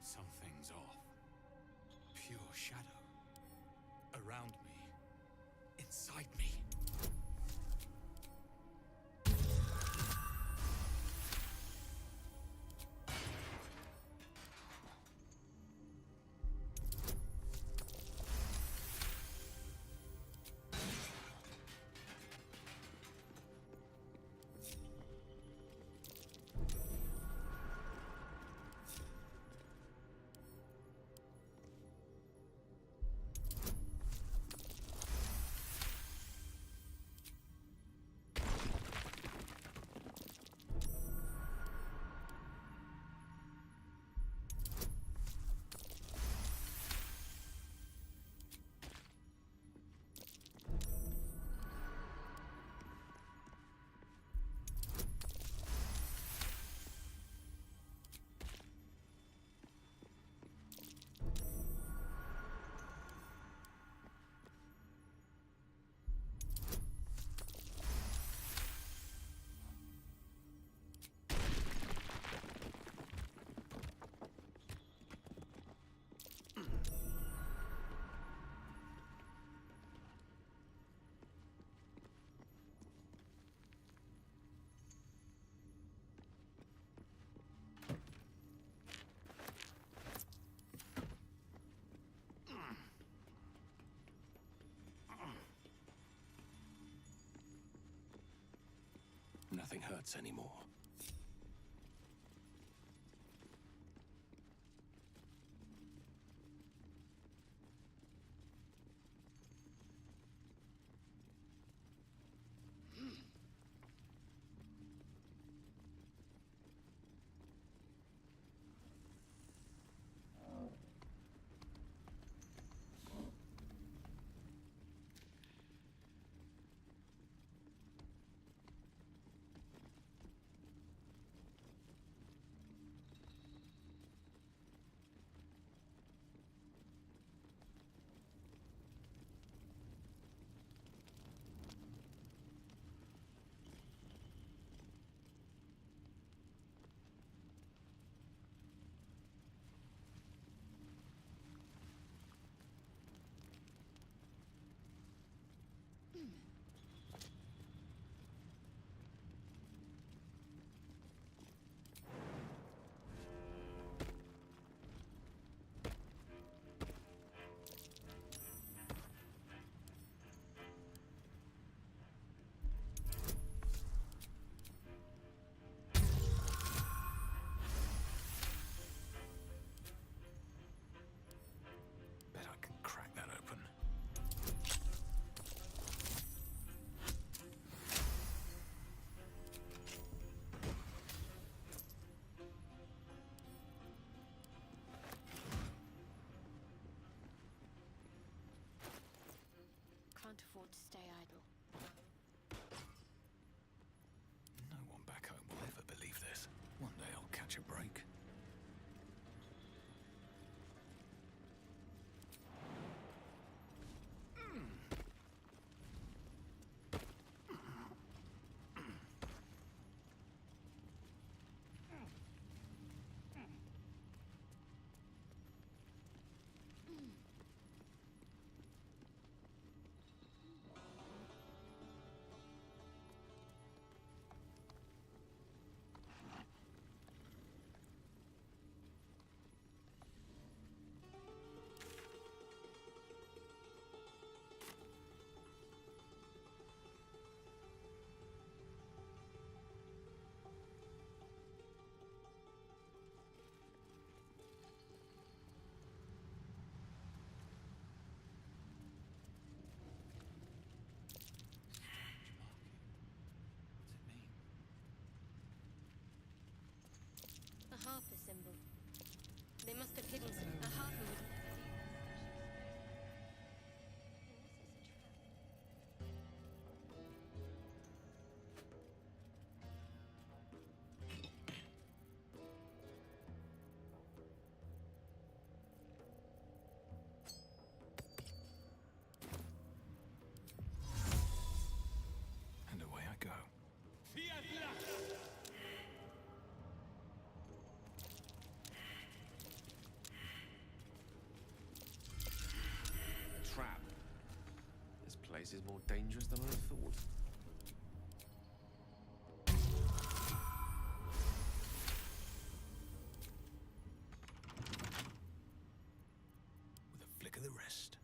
Something's off. Pure shadow. Around me. Inside me. Nothing hurts anymore. Bet I can crack that open. Can't afford to stay idle. No one back home will ever believe this. One day I'll catch a break. What's it mean? A harper symbol. They must have hidden some. A harper would. Unless it's a trap. And away I go. place is more dangerous than I thought. With a flick of the wrist.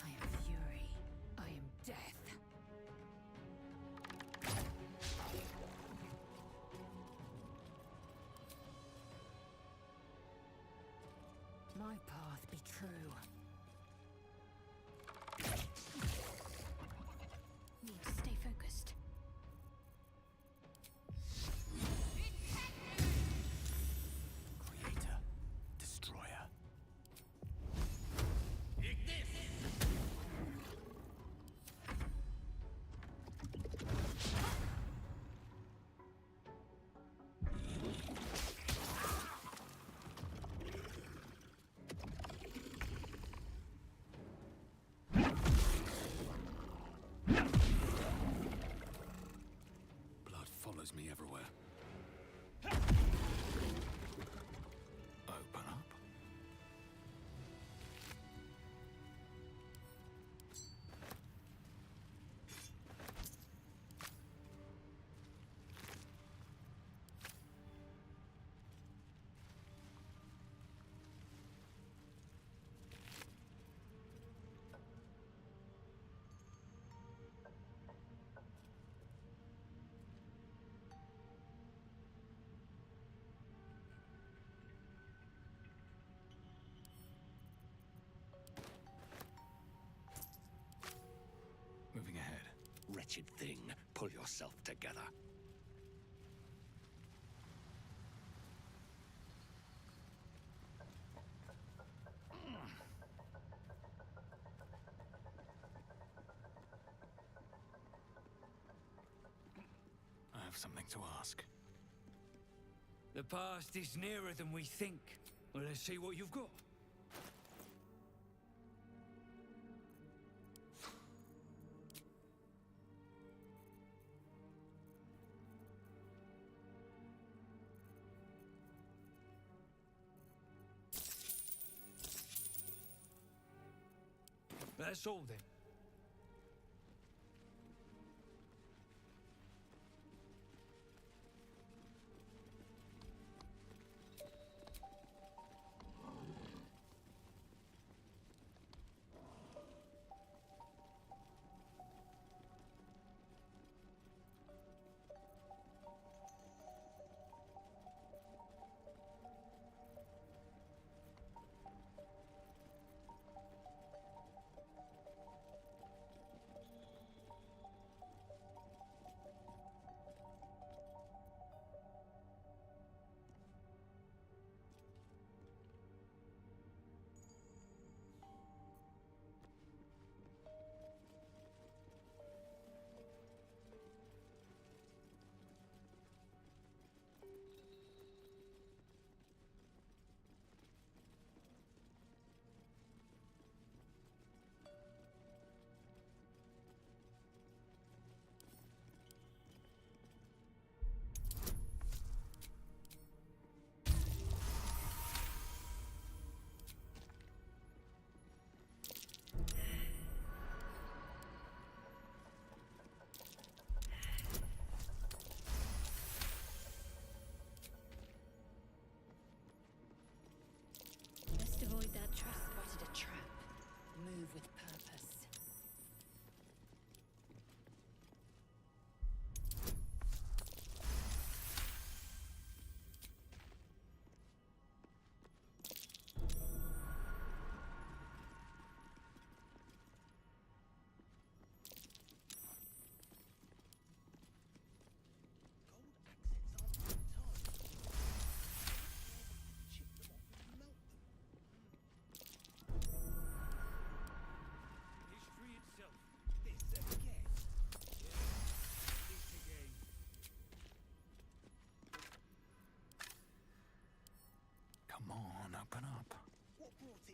I am fury. I am death. My path be true. Need to stay focused. Creator. Destroyer. Blood follows me everywhere. Open up. Moving ahead. Wretched thing, pull yourself together. I have something to ask. The past is nearer than we think. Well, let's see what you've got. That's all then.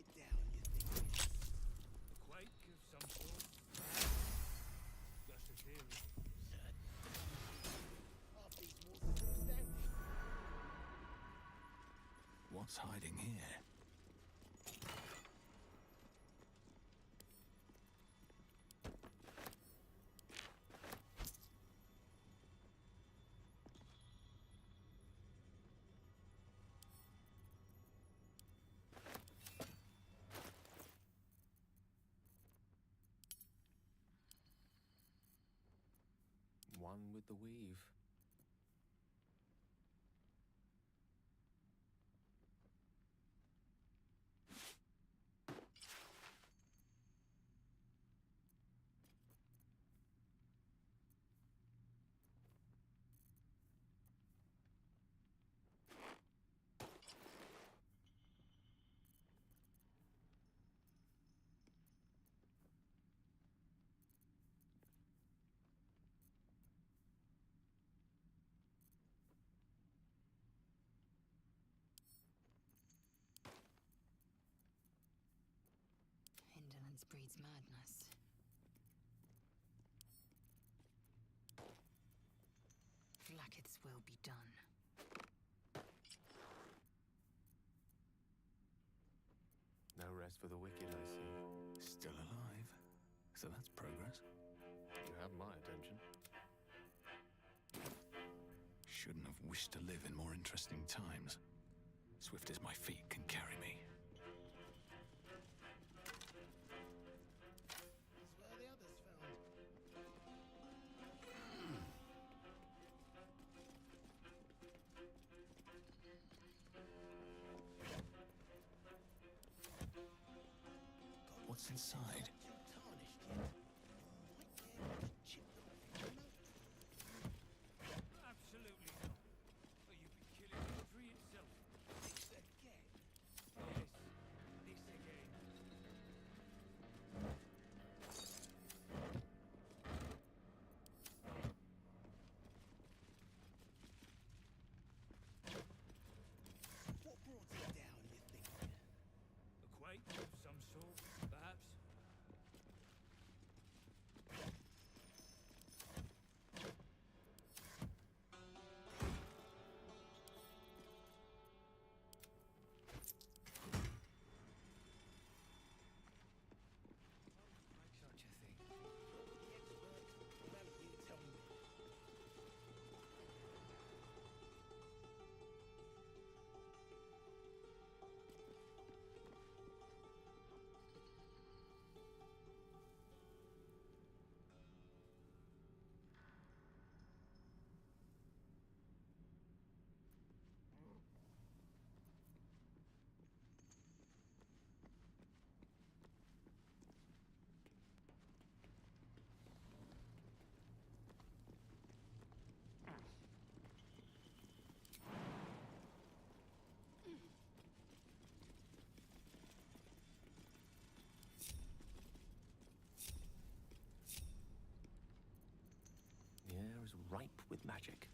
it down, you think? A quake of some sort? Just a theory. Half these walls are still standing. What's hiding here? One with the weave. Indolence breeds madness. Vlaakith's will be done. No rest for the wicked, I see. Still alive. So that's progress. You have my attention. Shouldn't have wished to live in more interesting times. Swift as my feet can carry me. That's where the others found. What's inside? Too tarnished yet. Might care to chip them off your nose. Absolutely not. But you've been killing the tree itself. This again. Yes, this again. What brought it down, you think? A quake of some sort, perhaps? Like such a thing. You're the expert. Why don't you tell me? The air is ripe with magic.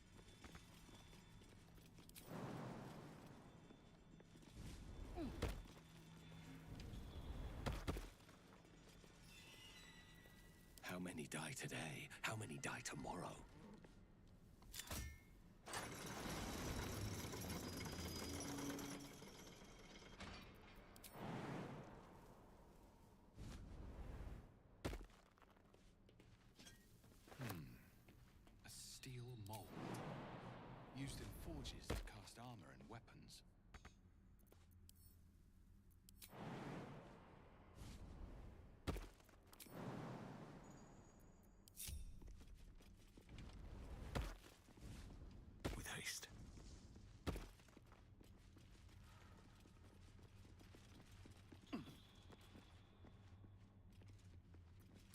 How many die today? How many die tomorrow? A steel mold. Used in forges to cast armor and weapons. With haste.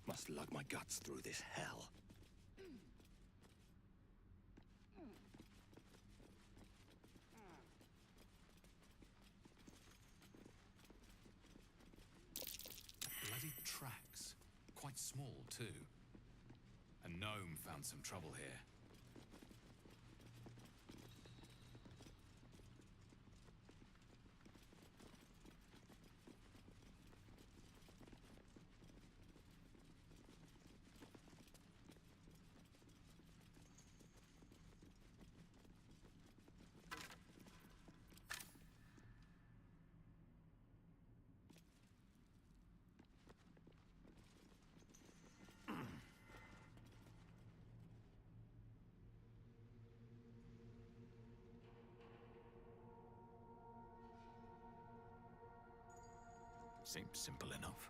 Must lug my guts through this hell. Bloody tracks. Quite small, too. A gnome found some trouble here. Seems simple enough.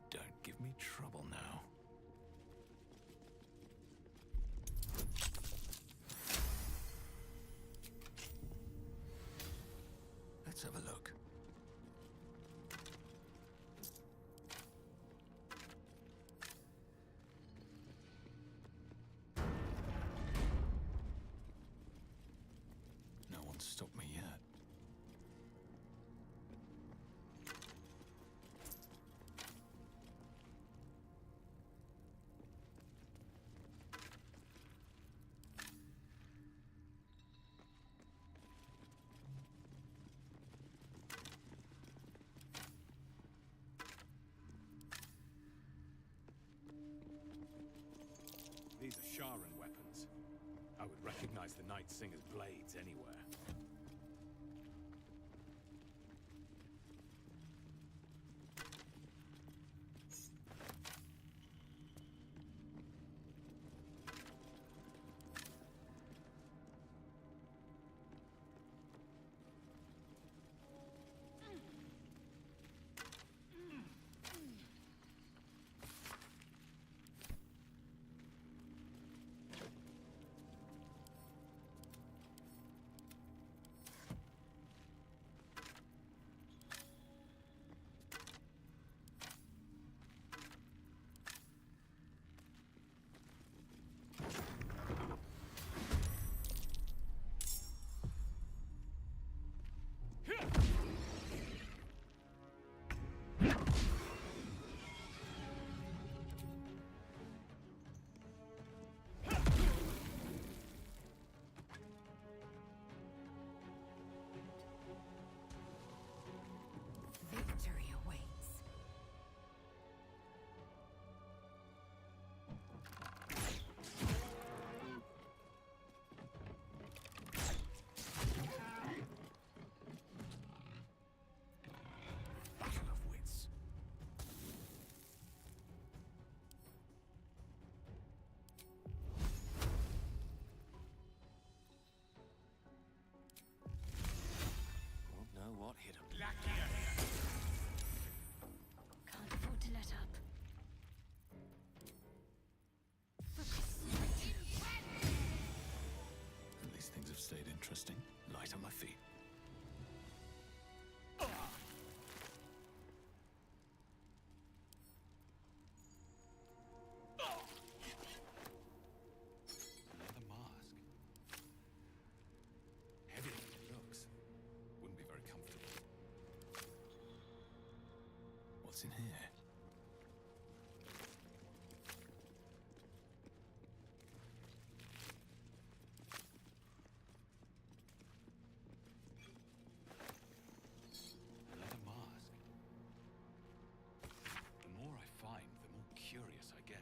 Don't give me trouble now. Let's have a look. No one's stopped me yet. These are Sharan weapons. I would recognize the Night Singer's blades anywhere. Victory awaits. Battle of wits. Won't know what hit him. Can't afford to let up. At least things have stayed interesting. Light on my feet. Another mask. Heavier than it looks. Wouldn't be very comfortable. What's in here? Another mask. The more I find, the more curious I get.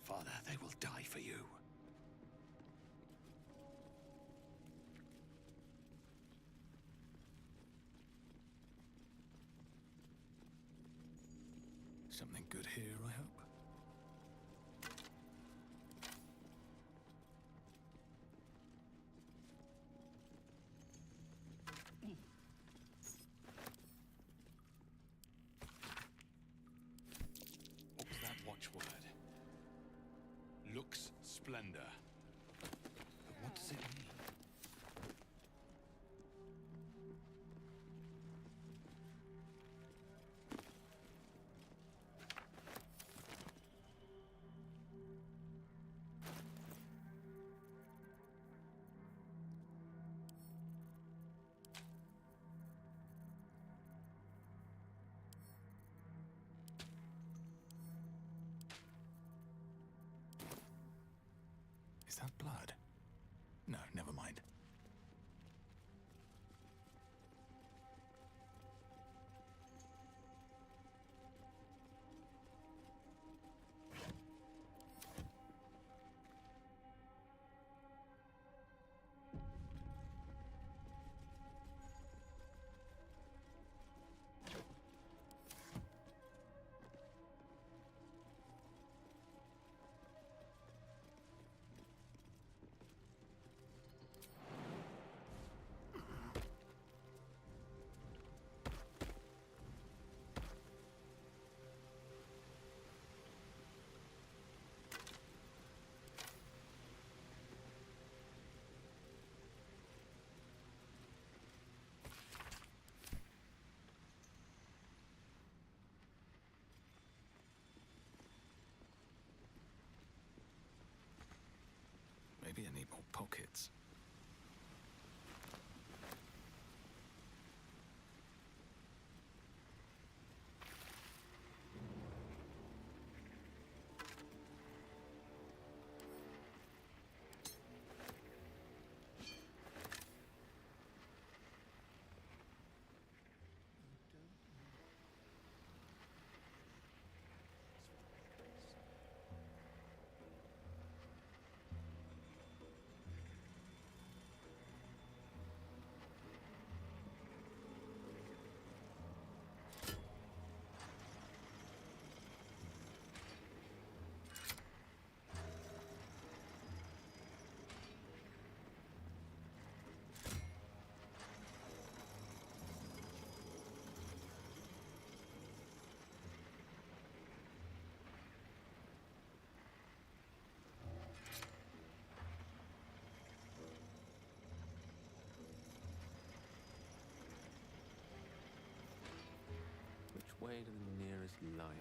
Father, they will die for you. Something good here, I hope. What was that watchword? Lux Splendor. But what does it mean? Is that blood? No, never mind. pockets. Which way to the nearest library?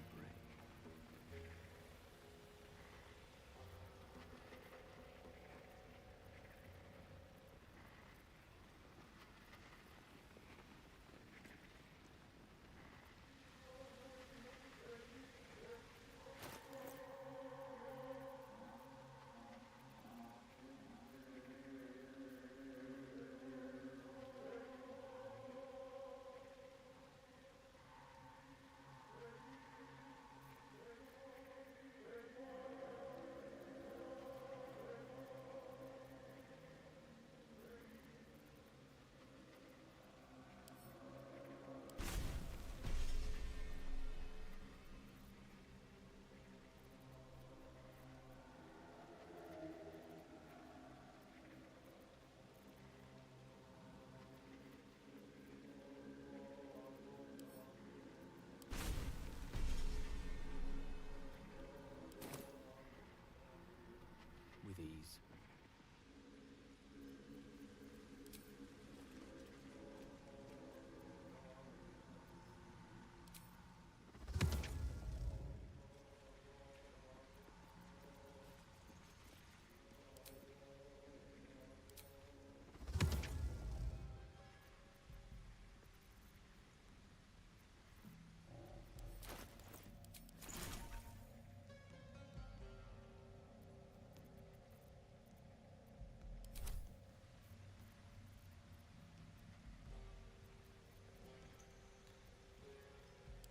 With ease.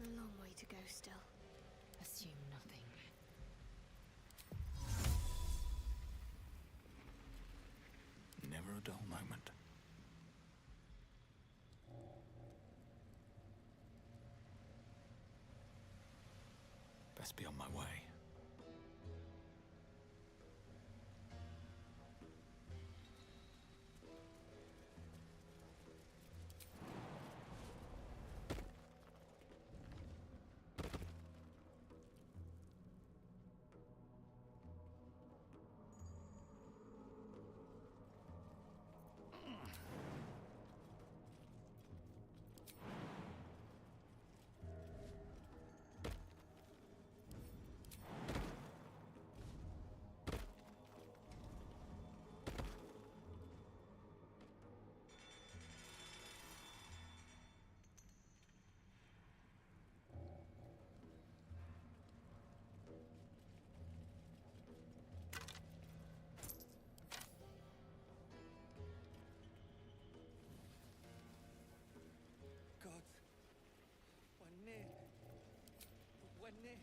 A long way to go still. Assume nothing. Never a dull moment. Best be on my way. God. Wanneer? Wanneer?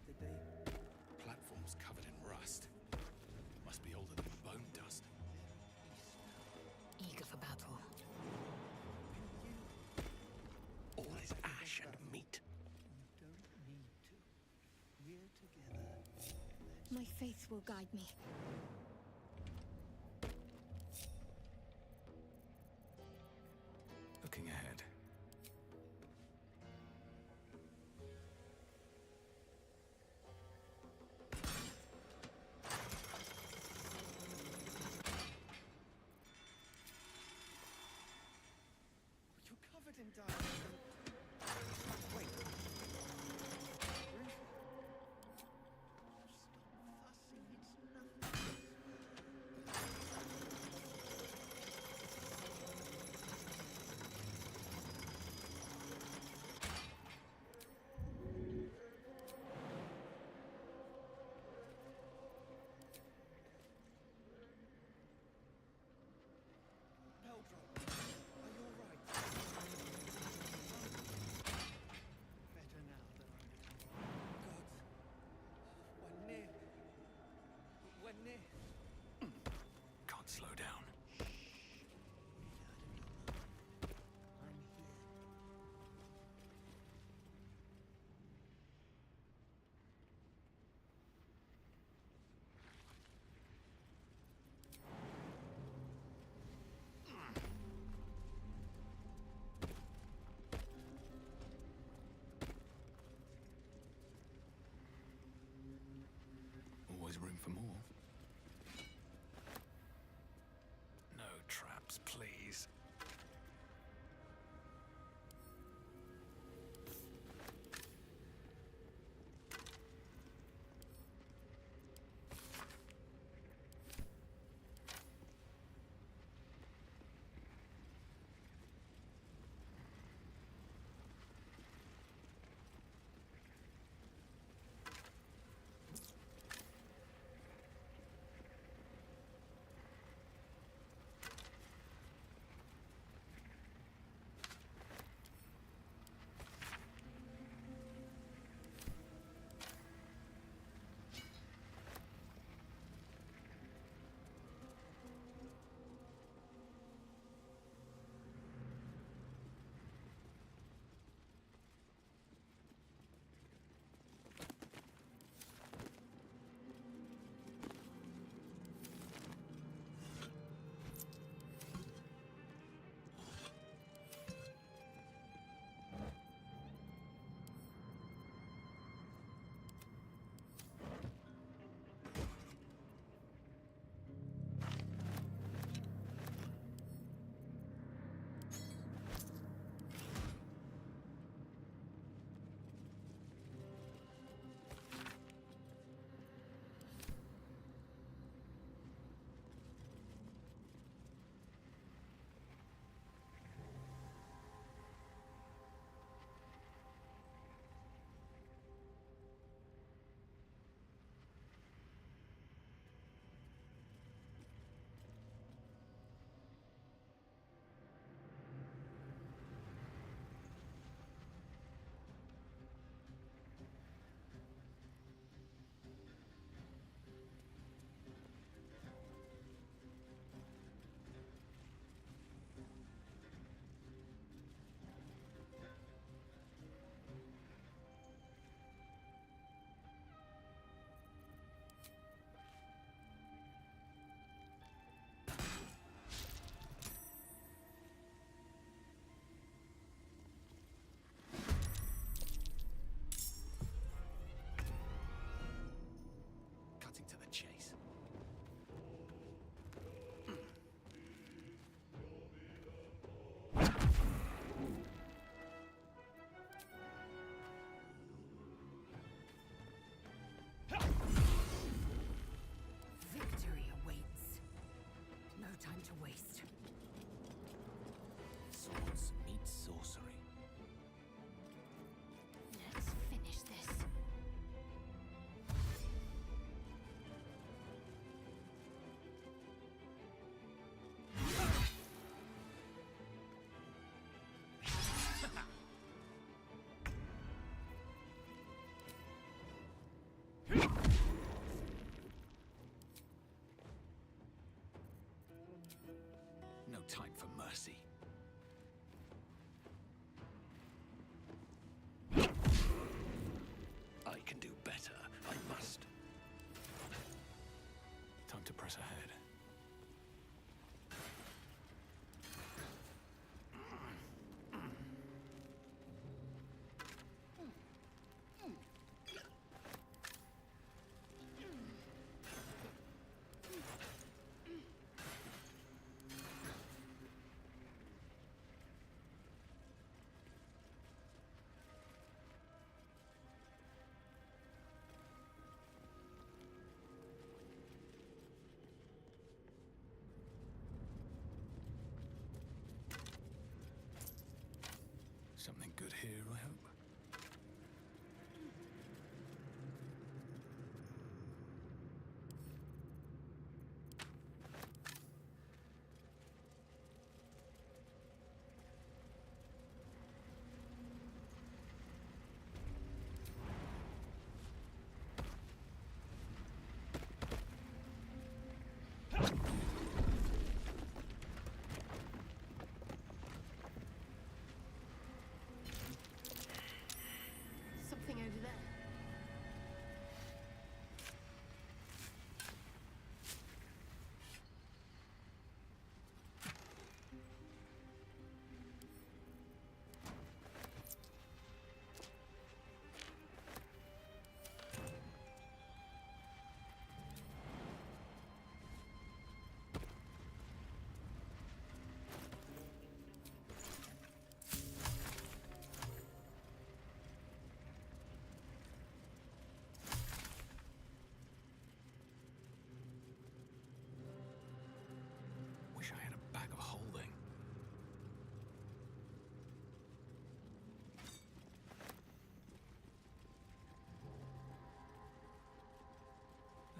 Did they? Platforms covered in rust. Must be older than bone dust. Eager for battle. All this ash and meat. You don't need to. We're together. My faith will guide me. can die. Wait. Where is he? Stop fussing. It's nothing. Baldur, are you all right? Better now that I'm recovered. God, we're near. We're near. Can't slow down. I'm here. Always room for more. No traps, please.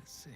Let's see.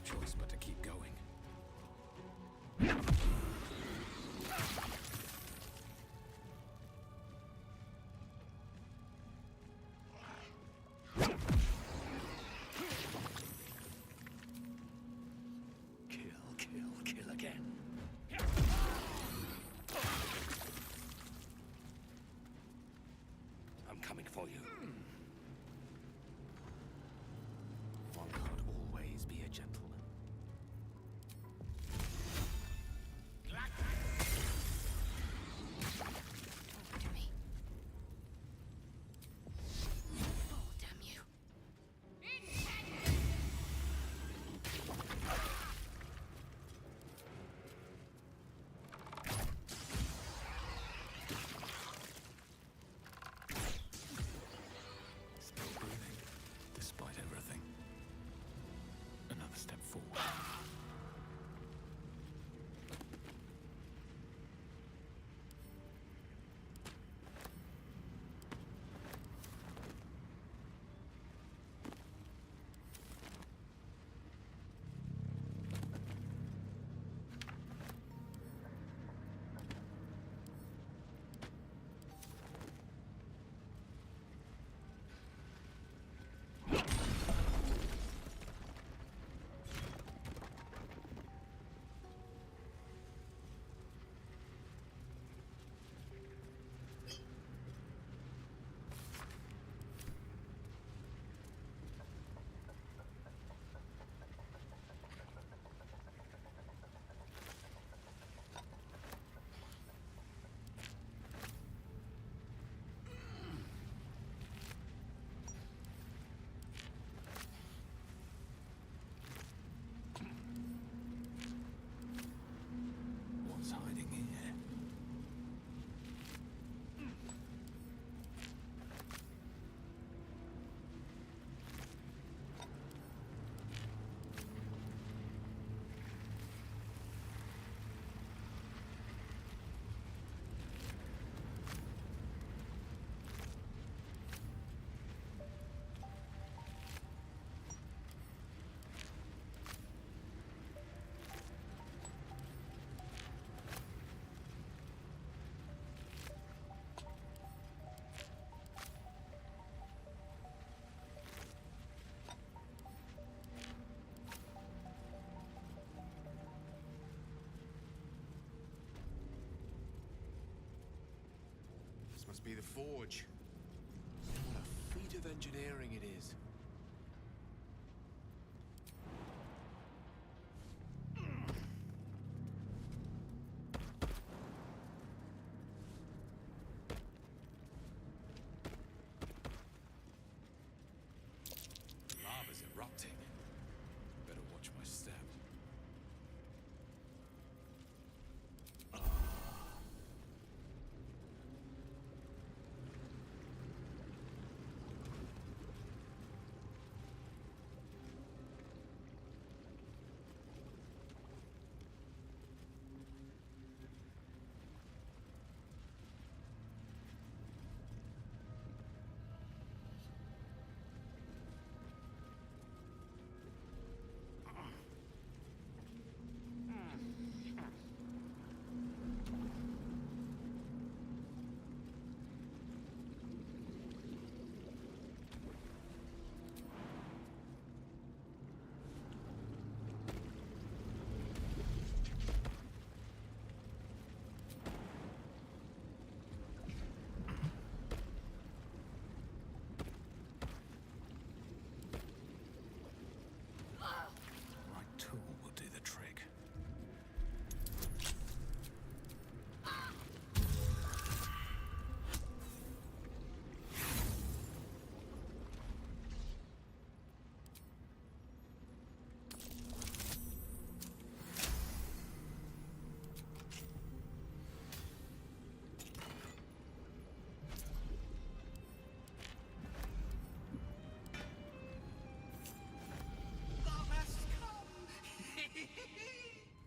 Choice but to keep going. Kill again. I'm coming for you. One can't always be a gentleman. To me. Oh, damn you. Still breathing, despite everything. Another step forward. What's hiding here? This must be the forge. What a feat of engineering it is. Lava's erupting. Better watch my step.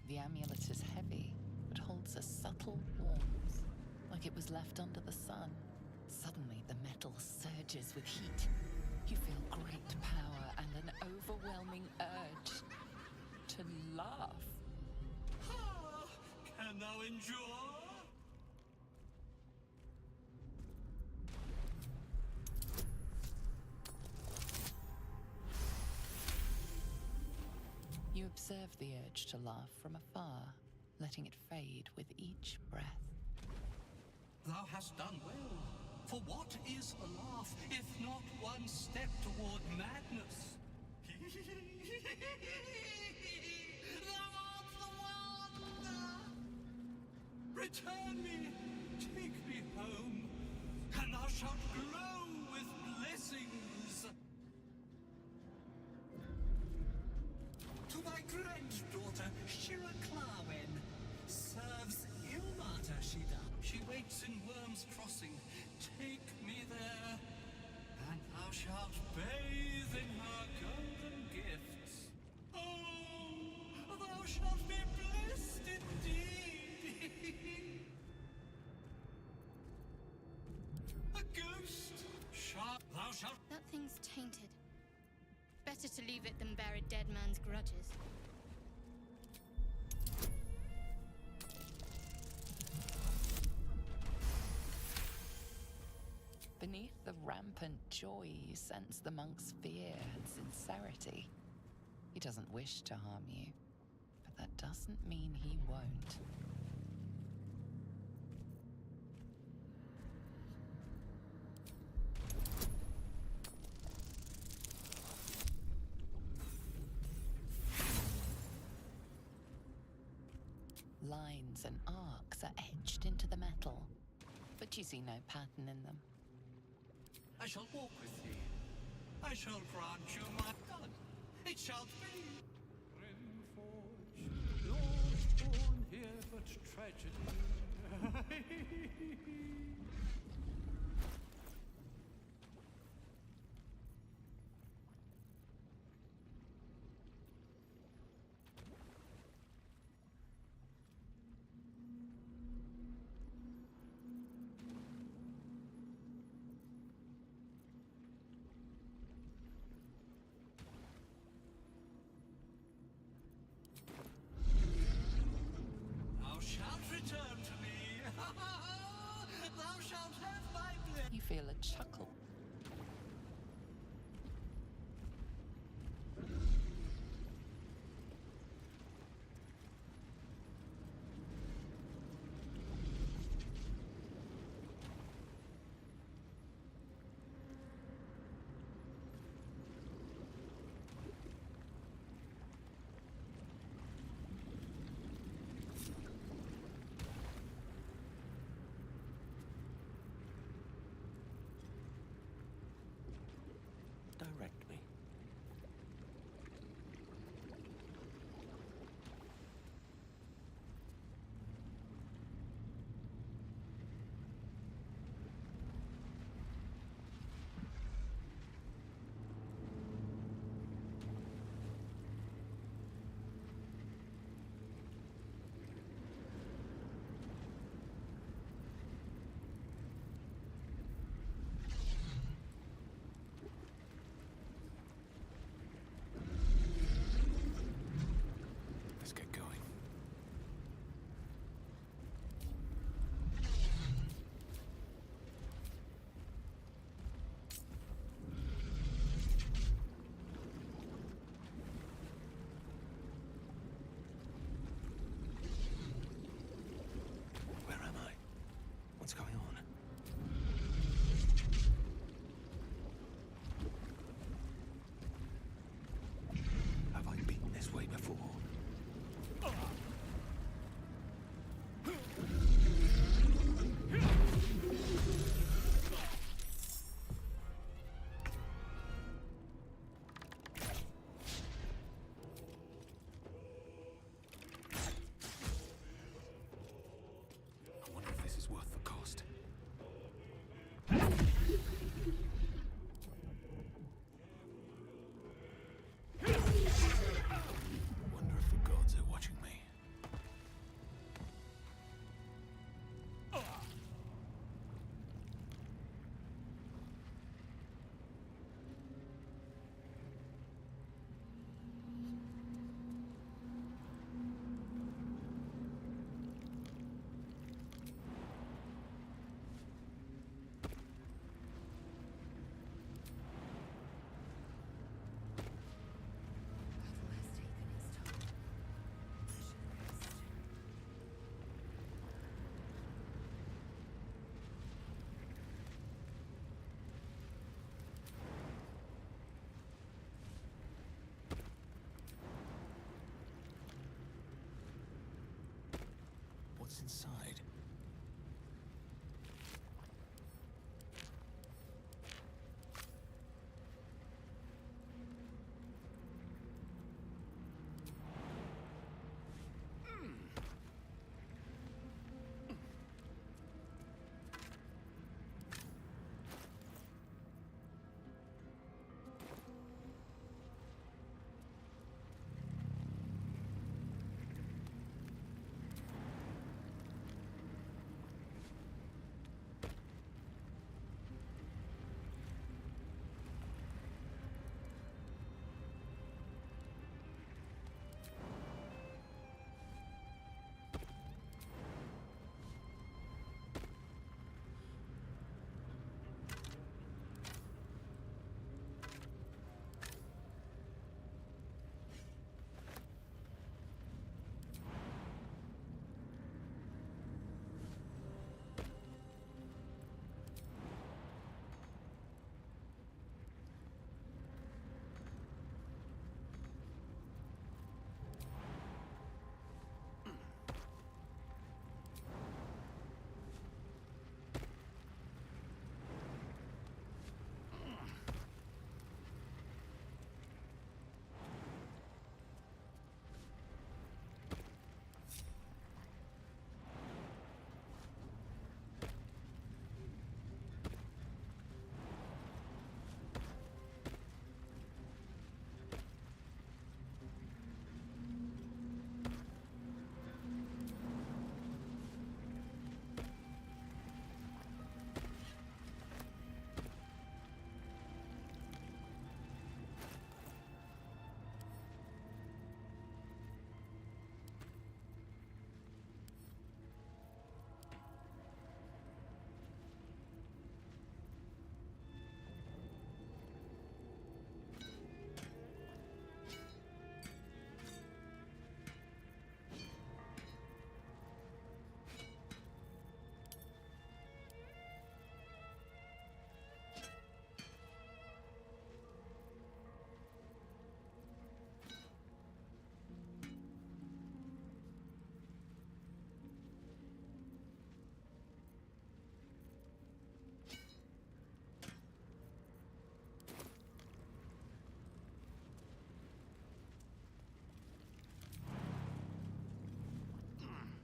The amulet is heavy, but holds a subtle warmth, like it was left under the sun. Suddenly, the metal surges with heat. You feel great power and an overwhelming urge to laugh. Can thou endure? You observe the urge to laugh from afar, letting it fade with each breath. Thou hast done well. For what is a laugh, if not one step toward madness? Thou art the one! Return me, take me home, and thou shalt glow with blessings. To my granddaughter, Shira Clawen, serves Ilmata she does. She waits in Worm's Crossing. Take me there, and thou shalt bathe in her golden gifts. Oh, thou shalt be blessed indeed. A ghost thou shalt. That thing's tainted. Better to leave it than bear a dead man's grudges. Beneath the rampant joy, you sense the monk's fear and sincerity. He doesn't wish to harm you, but that doesn't mean he won't. Lines and arcs are etched into the metal, but you see no pattern in them. I shall walk with thee. I shall grant you my done. It shall be. Rimforge, Lord born here but tragedy. Thou shalt return to me. Thou shalt have my blessing. You feel a chuckle. What's inside?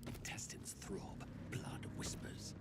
Intestines throb, blood whispers.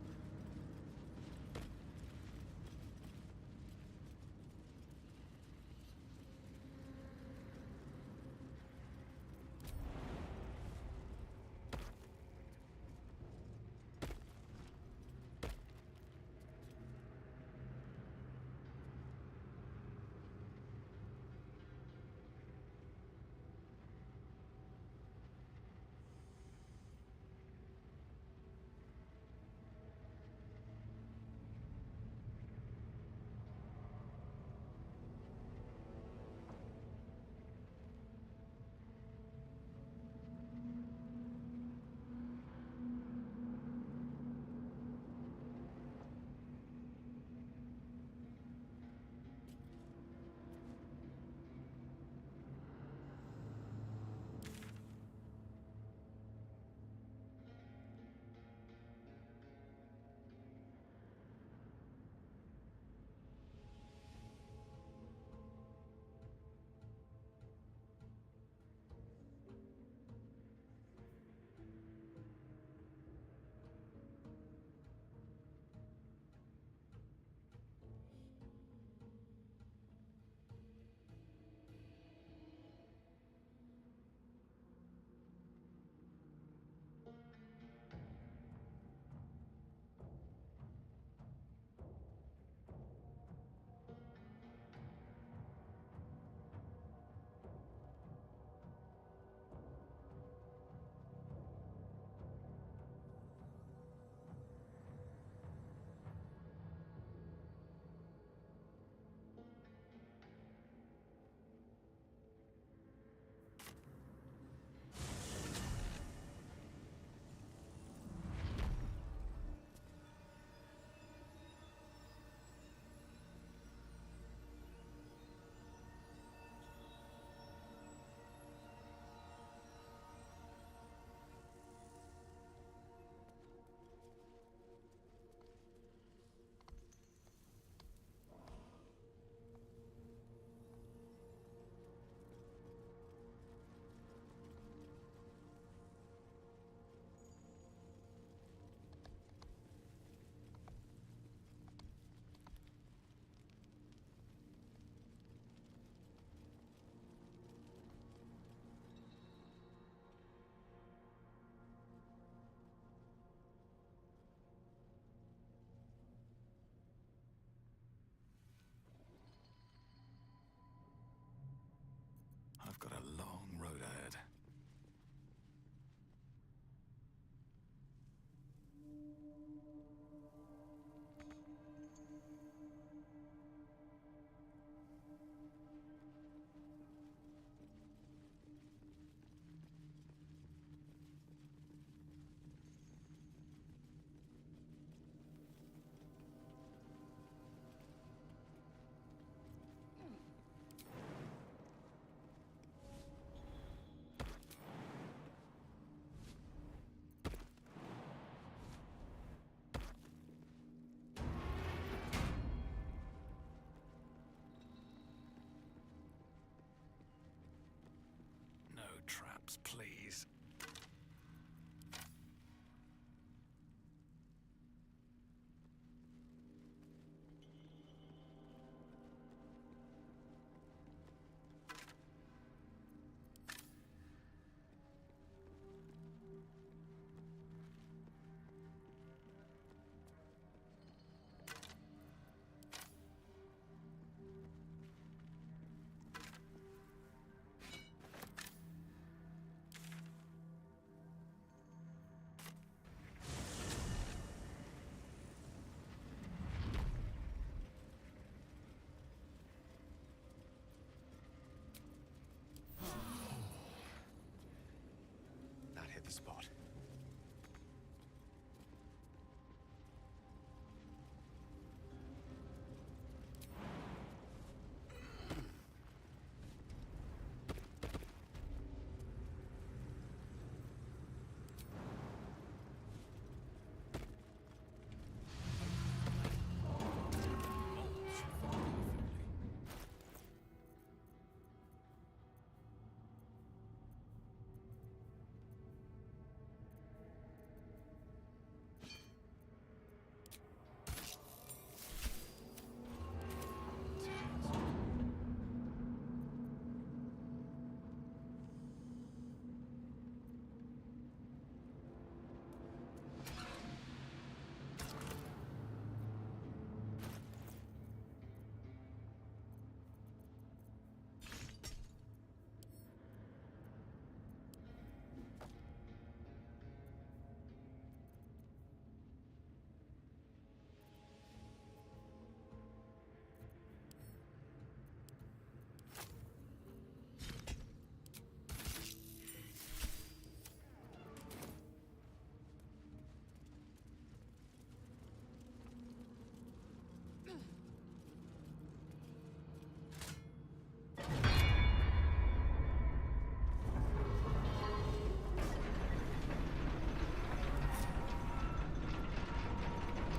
get the spot.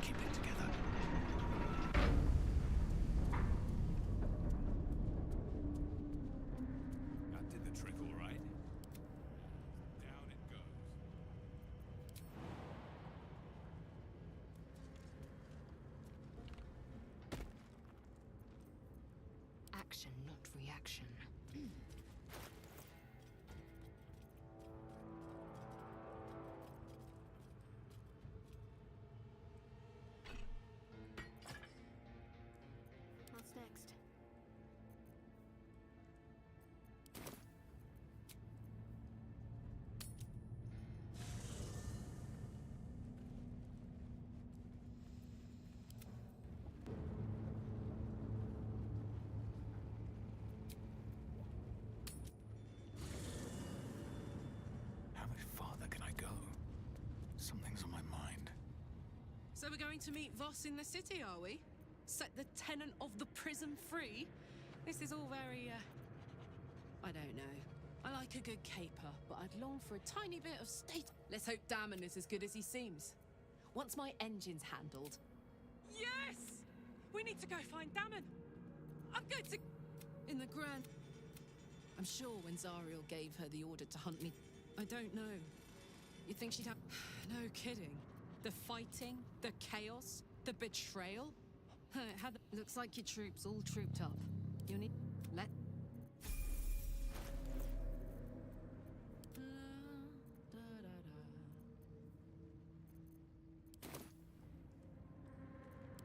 Keep it together. That did the trick all right. Down it goes. Action, not reaction. What's next? How much farther can I go? Something's on my mind. So we're going to meet Voss in the city, are we? Set the tenant of the prison free? This is all very, I don't know. I like a good caper, but I'd long for a tiny bit of state. Let's hope Damon is as good as he seems. Once my engine's handled... Yes! We need to go find Damon. I'm going to... In the Grand... I'm sure when Zariel gave her the order to hunt me... I don't know. You think she'd have... No kidding. The fighting, the chaos, the betrayal. Looks like your troops all trooped up. You need... Let...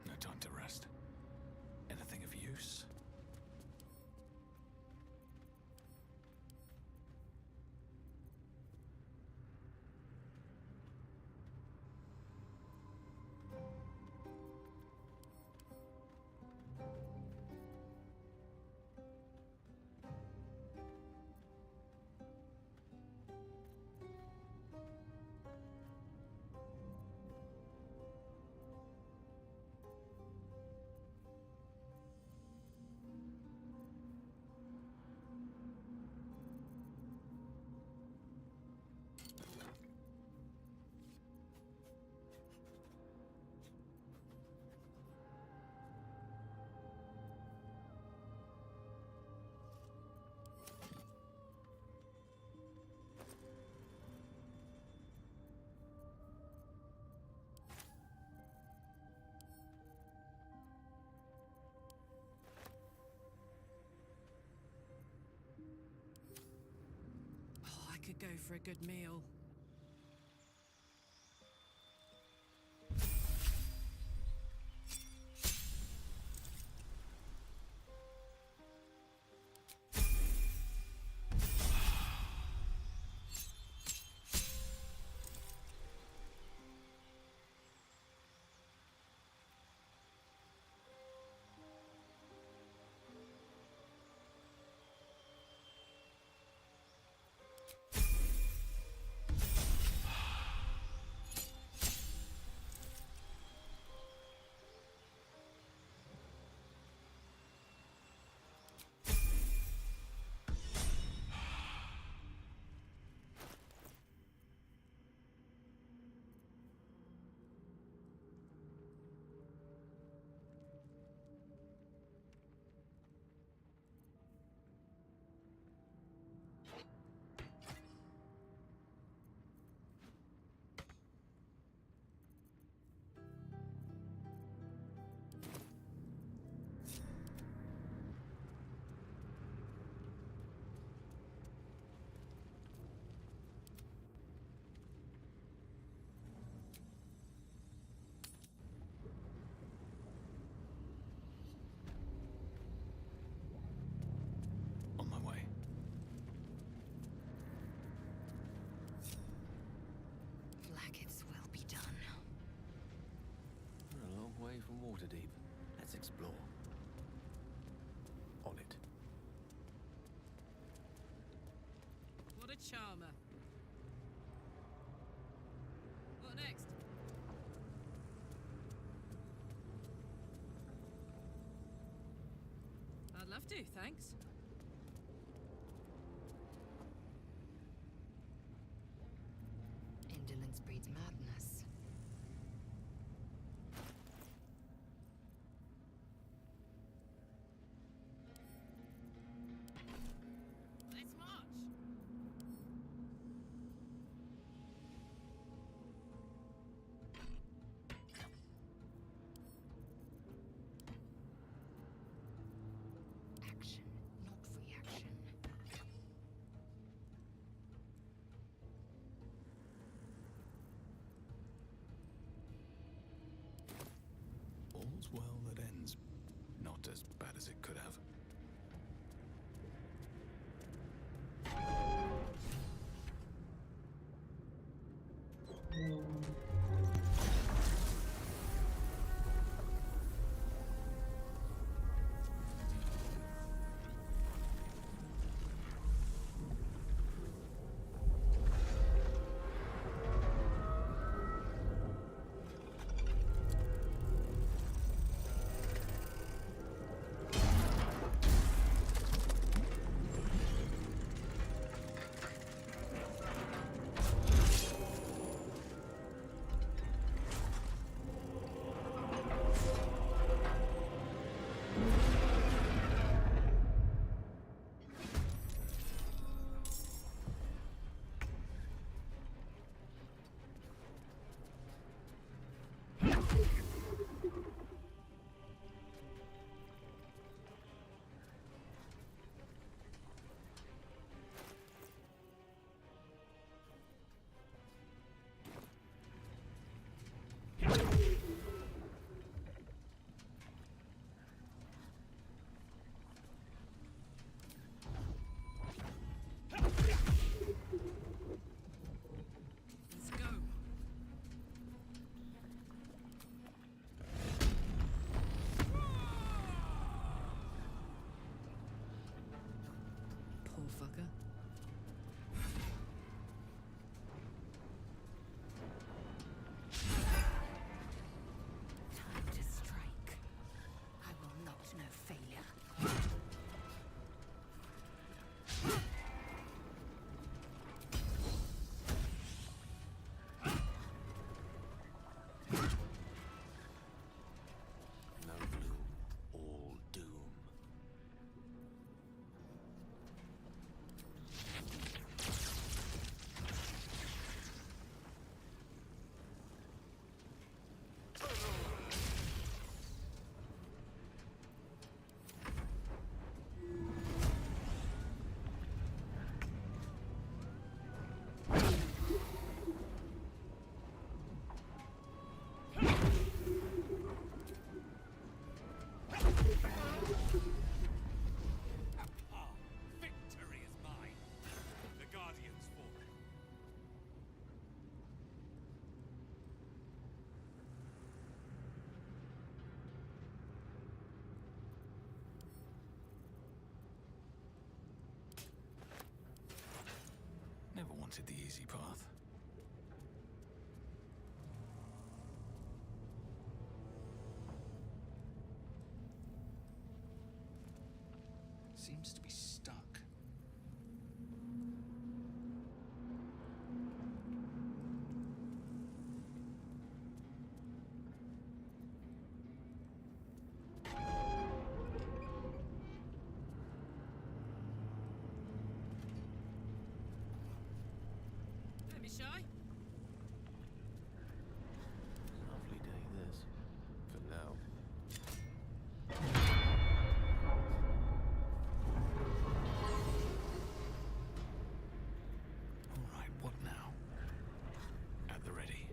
No time to rest. Anything of use? Oh, I could go for a good meal. Waterdeep. Let's explore. On it. What a charmer. What next? I'd love to, thanks. Indolence breeds madness. Let's march! Action, not reaction. All's well that ends. Not as bad as it could have. Let's go. Poor fucker. Time to strike. I will not know failure. No gloom, all doom. Victory is mine. The Guardians fall. Never wanted the easy path. Seems to be stuck. Don't be shy. Lovely day this. For now. All right, what now? At the ready.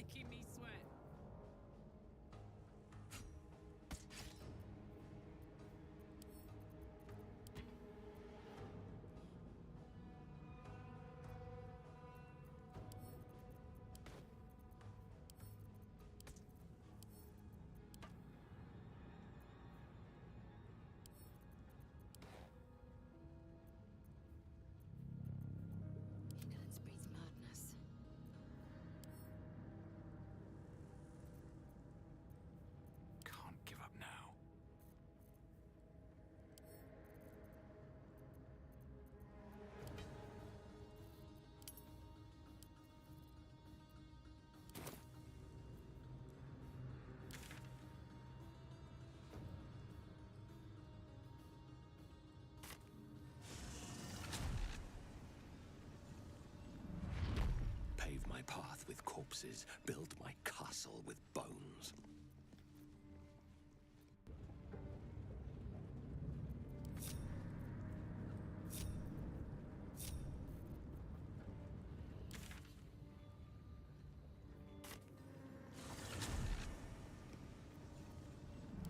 making me sweat. Ignorance breeds madness. Can't give up now. Pave my path with corpses, build my castle with bones.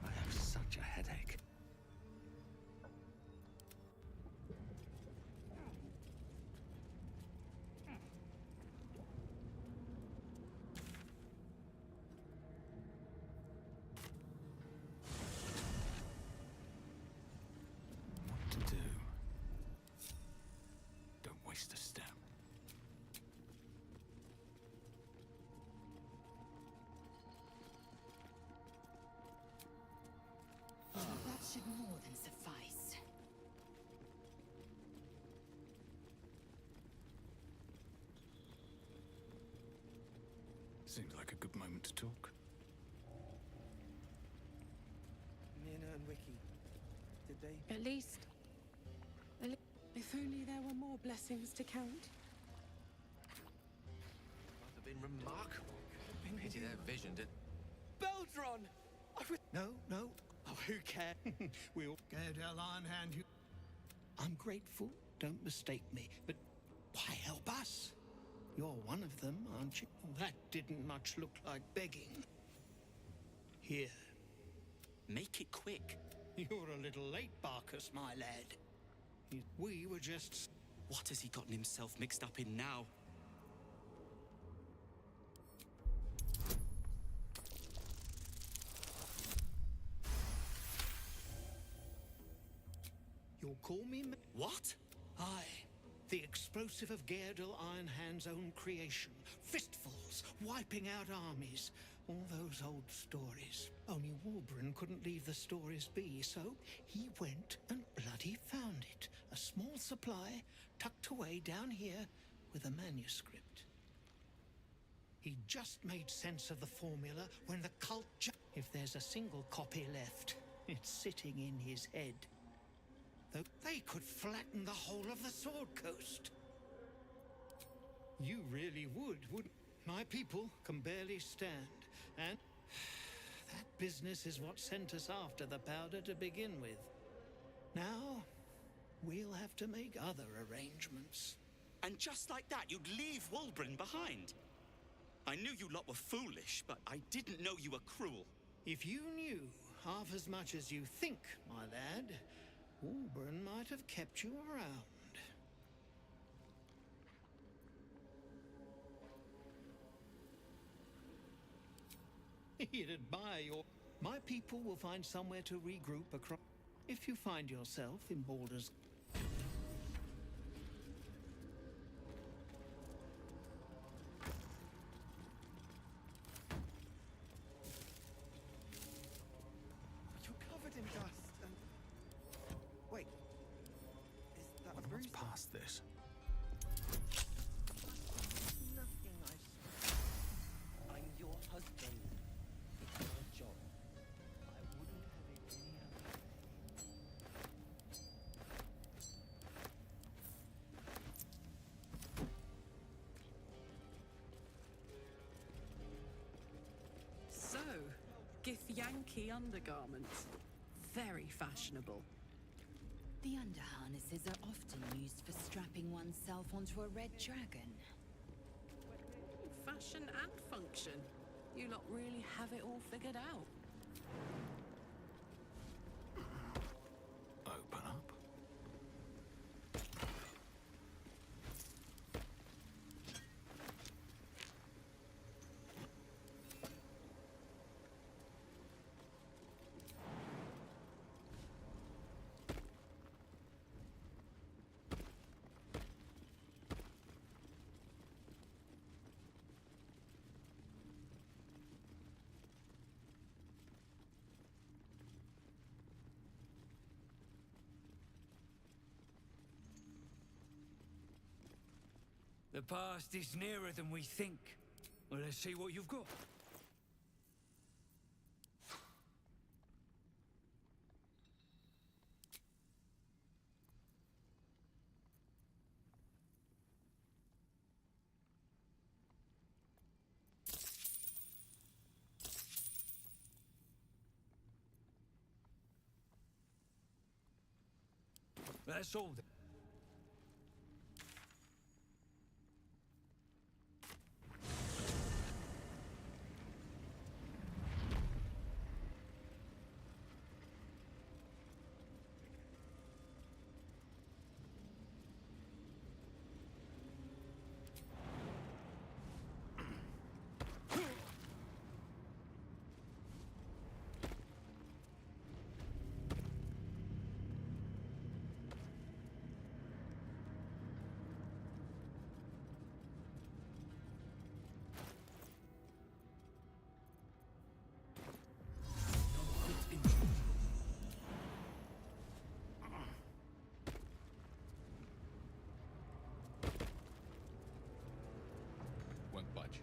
I have such a headache. What to do? Don't waste a step. That should more than suffice. Seems like a good moment to talk. Nina and Wiki, did they? At least. If only there were more blessings to count. Must have been remarkable. Pity their vision did. Beldron! No, no. Oh, who cares? We'll Gaedel Ironhand. I'm grateful, don't mistake me, but why help us? You're one of them, aren't you? That didn't much look like begging. Here. Make it quick. You're a little late, Barkus, my lad. We were just... What has he gotten himself mixed up in now? You'll call me... What? Aye. The explosive of Gaedel Ironhand's own creation. Fistfuls, wiping out armies. All those old stories. Only Walbran couldn't leave the stories be, so he went and bloody found it. A small supply tucked away down here with a manuscript. He just made sense of the formula when the cult... If there's a single copy left, it's sitting in his head. Though they could flatten the whole of the Sword Coast. You really would, wouldn't? My people can barely stand, and that business is what sent us after the powder to begin with. Now, we'll have to make other arrangements. And just like that, you'd leave Walbran behind. I knew you lot were foolish, but I didn't know you were cruel. If you knew half as much as you think, my lad, Walbran might have kept you around. He'd admire your... My people will find somewhere to regroup across... If you find yourself in Baldur's... You're covered in dust and... Wait. Is that a bruise? What's past this? Nothing I... I'm your husband. It's your job. I wouldn't have it any other way. So, Githyanki undergarments. Very fashionable. The underharnesses are often used for strapping oneself onto a red dragon. fashion and function. You lot really have it all figured out. Open up. The past is nearer than we think. Well, let's see what you've got. That's all then. Won't budge.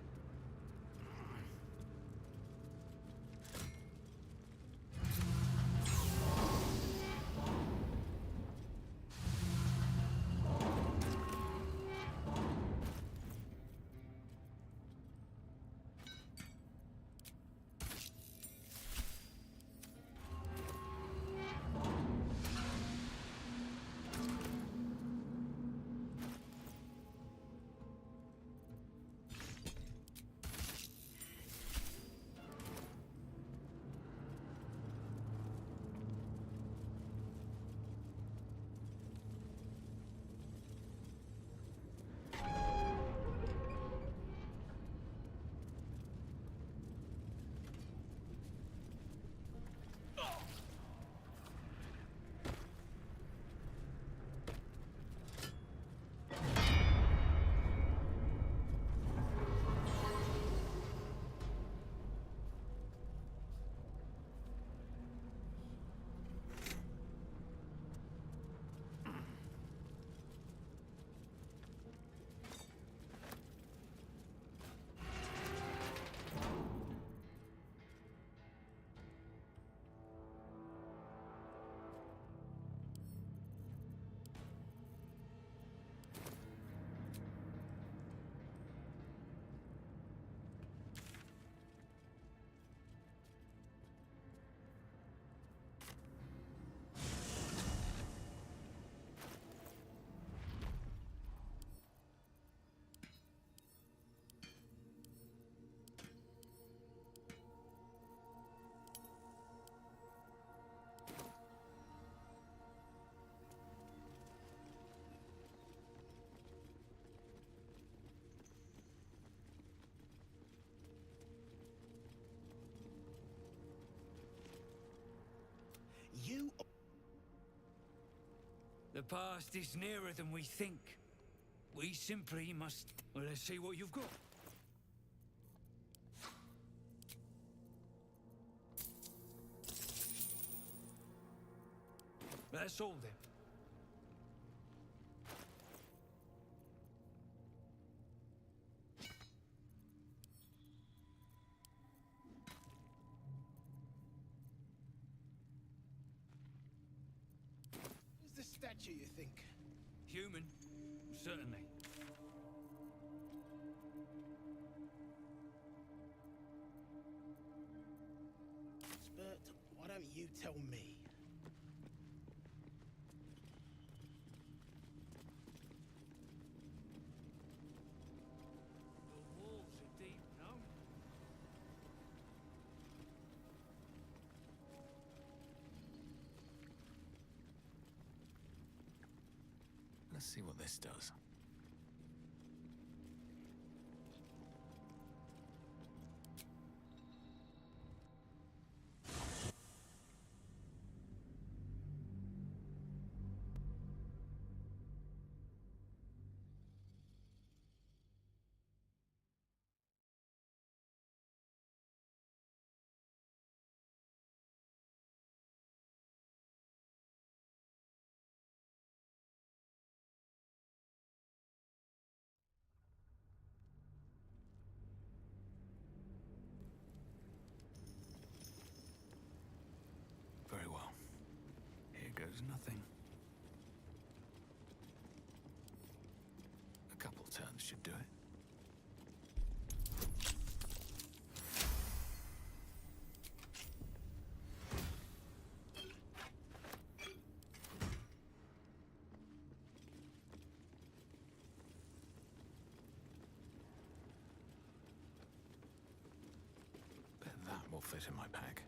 You... The past is nearer than we think. We simply must... Well, let's see what you've got. That's all then. Who's the statue, you think? Human, certainly. Spurt, why don't you tell me? The walls are deep. Let's see what this does. Very well. Here goes nothing. A couple turns should do it. Bet that will fit in my pack.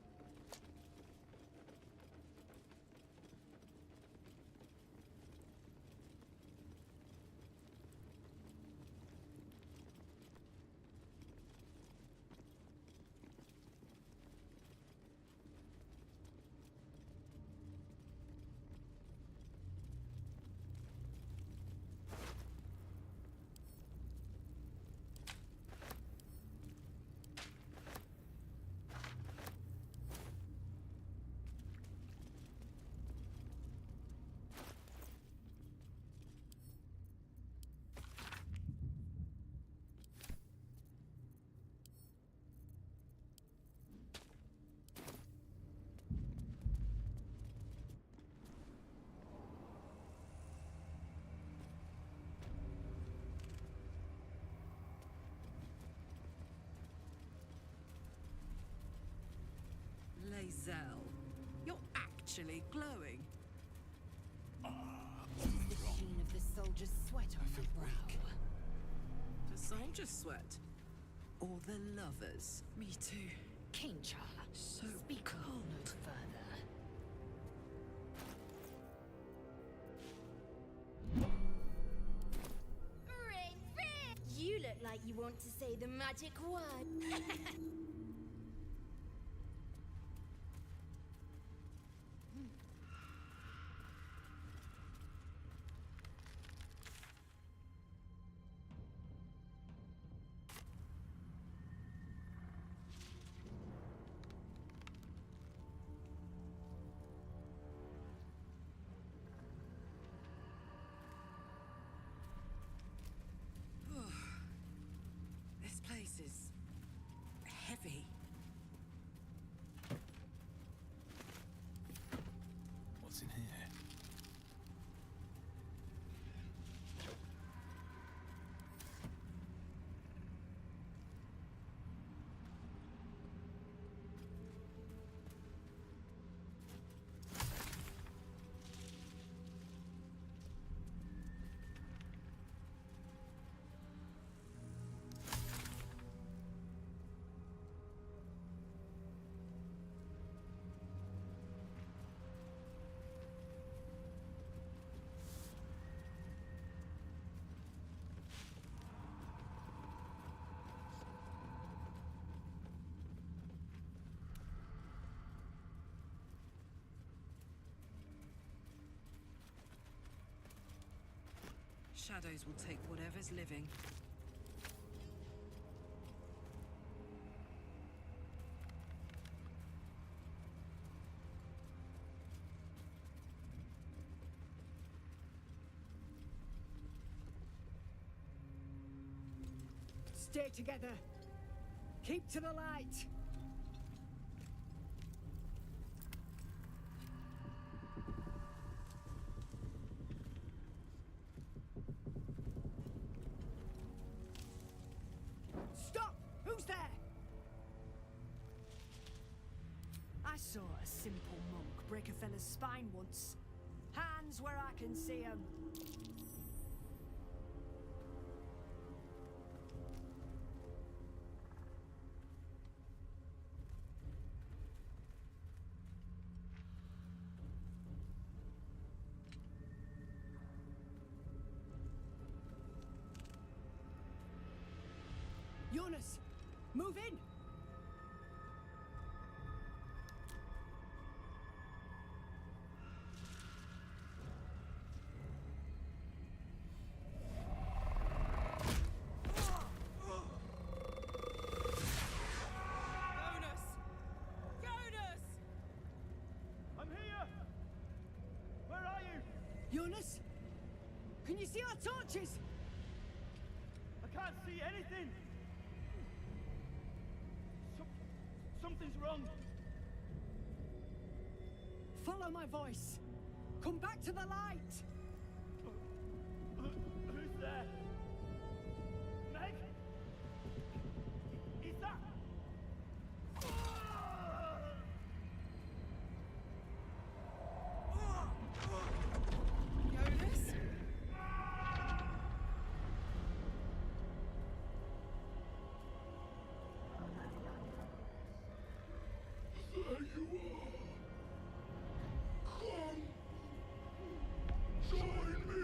Lae'zel, you're actually glowing. It is the sheen of the soldier's sweat on my brow. The soldier's sweat? Or the lovers? Me too. Kincha, So speak on no further. Ring, ring! You look like you want to say the magic word. This place is heavy. What's in here? Shadows will take whatever's living. Stay together. Keep to the light. Stop! Who's there? I saw a simple monk break a fella's spine once. Hands where I can see 'em. Jonas, move in! Jonas? Can you see our torches? I can't see anything! Something's wrong! Follow my voice. Come back to the light! Who's there? Meg? Is that... Jonas? There you are. Come. Join me.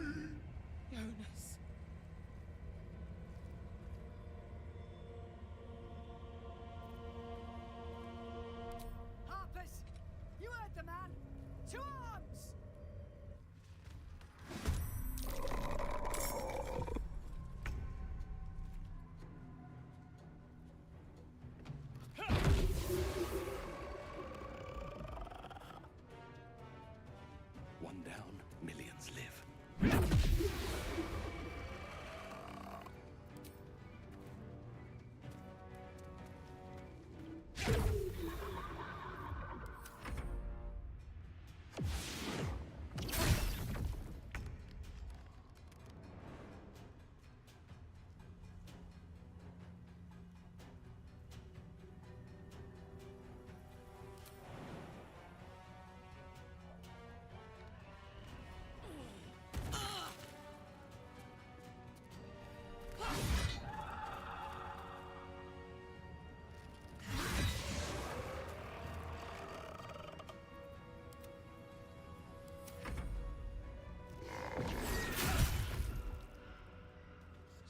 Jonas. Harpers! You heard the man! To arms! One down, millions live.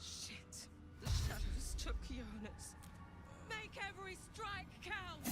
Shit. The shadows took Jonas. Make every strike count!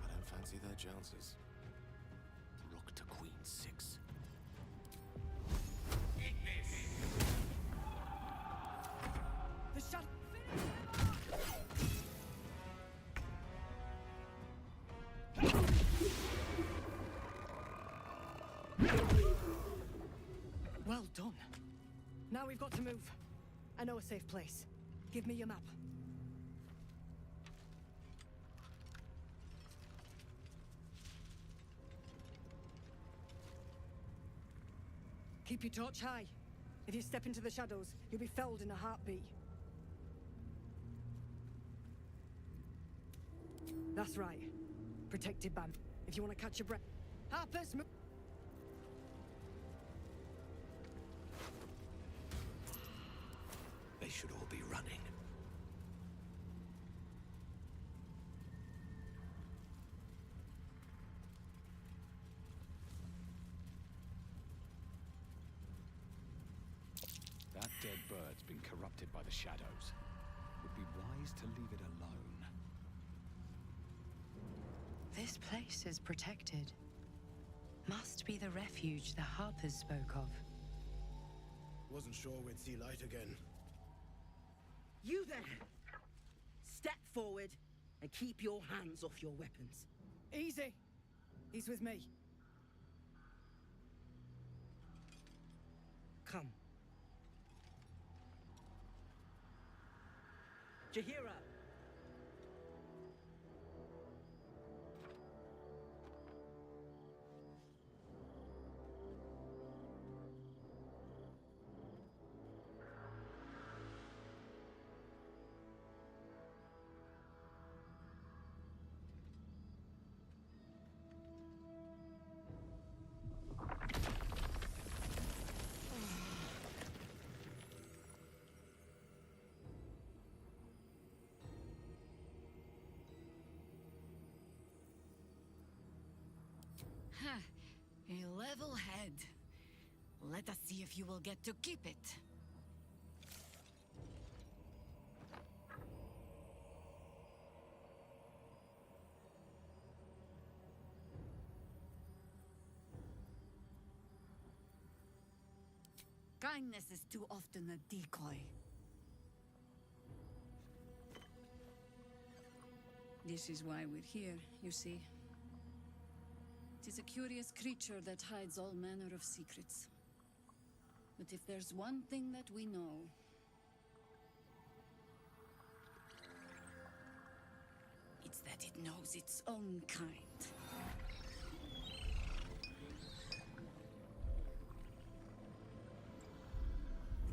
I don't fancy their chances. Rook to Queen 6. The shut. Well done. Now we've got to move. I know a safe place. Give me your map. Keep your torch high. If you step into the shadows, you'll be felled in a heartbeat. That's right. Protected bam. If you want to catch your breath. Harpers, move. They should all be running. That dead bird's been corrupted by the shadows. Would be wise to leave it alone. This place is protected. Must be the refuge the Harpers spoke of. Wasn't sure we'd see light again. You there! Step forward and keep your hands off your weapons. Easy. He's with me. Come. Jahira! level head. Let us see if you will get to keep it. Kindness is too often a decoy. This is why we're here, you see. It is a curious creature that hides all manner of secrets. But if there's one thing that we know, it's that it knows its own kind.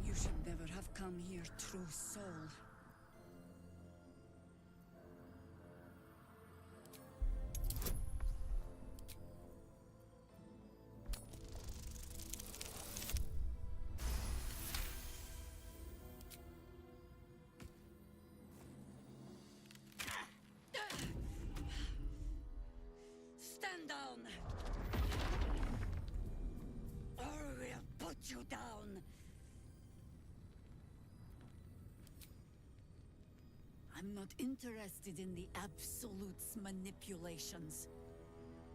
You should never have come here, true soul. Stand down! Or we'll put you down! I'm not interested in the Absolute's manipulations.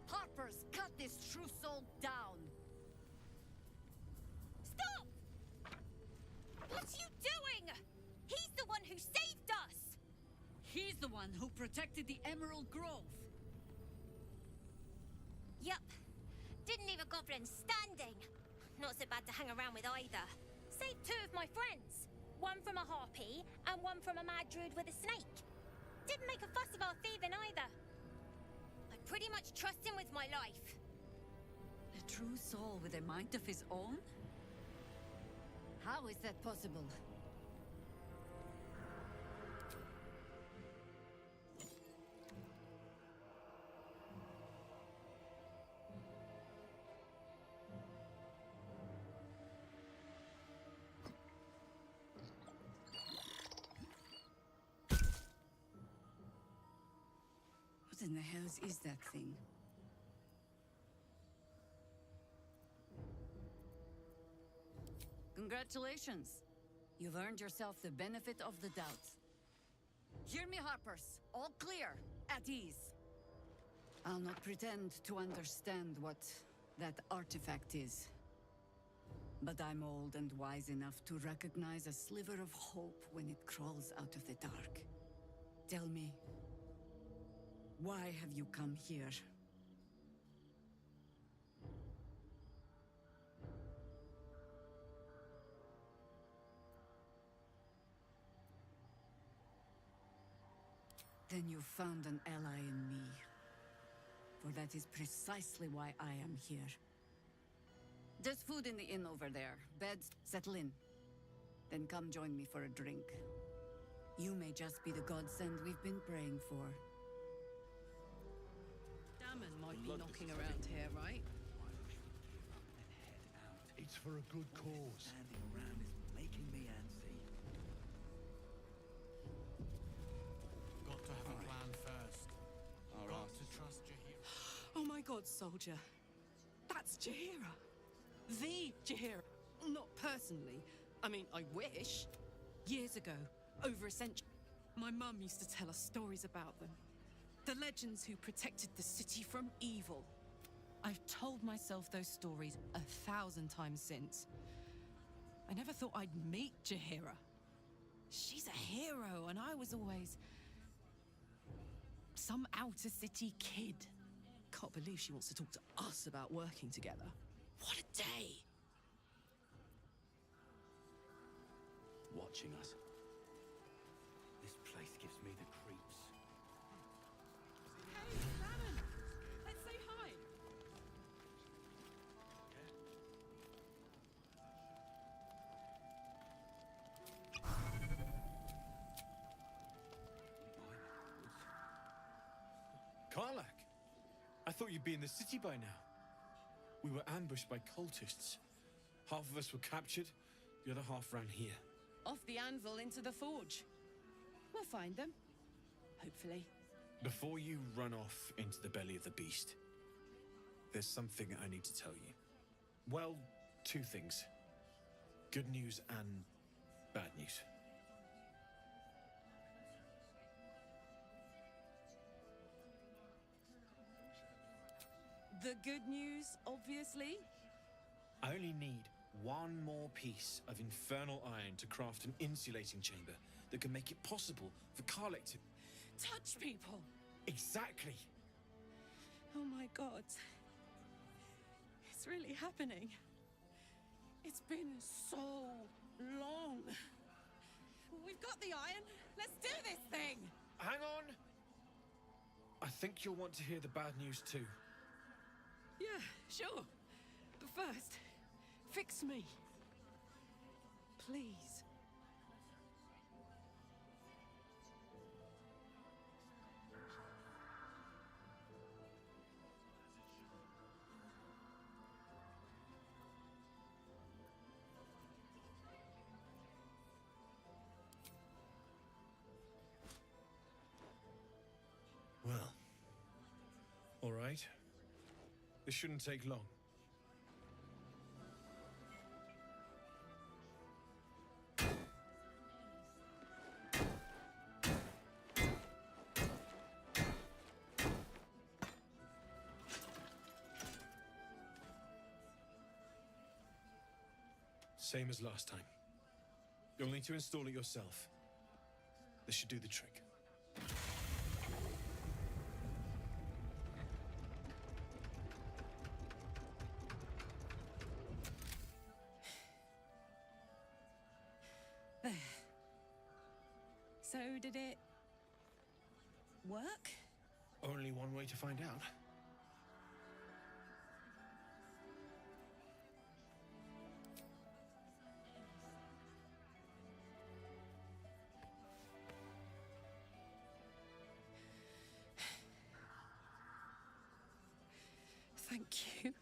Harpers, cut this true soul down! Stop! What are you doing? He's the one who saved us! He's the one who protected the Emerald Grove. Yup. Didn't leave a goblin standing. Not so bad to hang around with either. Saved two of my friends. One from a harpy, and one from a mad druid with a snake. Didn't make a fuss of our thieving either. I pretty much trust him with my life. A true soul with a mind of his own? How is that possible? What in the hells is that thing? Congratulations! You've earned yourself the benefit of the doubt. Hear me, Harpers. All clear. At ease. I'll not pretend to understand what that artifact is. But I'm old and wise enough to recognize a sliver of hope when it crawls out of the dark. Tell me, why have you come here? Then you found an ally in me. For that is precisely why I am here. There's food in the inn over there. Beds, settle in. Then come join me for a drink. You may just be the godsend we've been praying for. Damon might be knocking around here, right? It's for a good cause. Standing around is making me antsy. Got to have a plan first. Got to trust Jaheira. Oh my god, soldier. That's Jaheira. The Jaheira. Not personally. I mean, I wish. Years ago, over a century, my mum used to tell us stories about them. The legends who protected the city from evil. I've told myself those stories 1,000 times since. I never thought I'd meet Jaheira. She's a hero, and I was always some outer city kid. Can't believe she wants to talk to us about working together. What a day! Watching us. This place gives me the creeps. Hey, Shannon! Let's say hi! Karlak! I thought you'd be in the city by now. We were ambushed by cultists. Half of us were captured, the other half ran here. Off the anvil into the forge. We'll find them. Hopefully. Before you run off into the belly of the beast, there's something I need to tell you. Well, two things. Good news and bad news. The good news, obviously. I only need one more piece of infernal iron to craft an insulating chamber that can make it possible for Karlach to... Touch people! Exactly! Oh my god. It's really happening. It's been so long. We've got the iron. Let's do this thing! Hang on! I think you'll want to hear the bad news too. Yeah, sure. But first, fix me. Please. Well, all right. This shouldn't take long. Same as last time. You'll need to install it yourself. This should do the trick. There. So did it work? Only one way to find out. Thank you.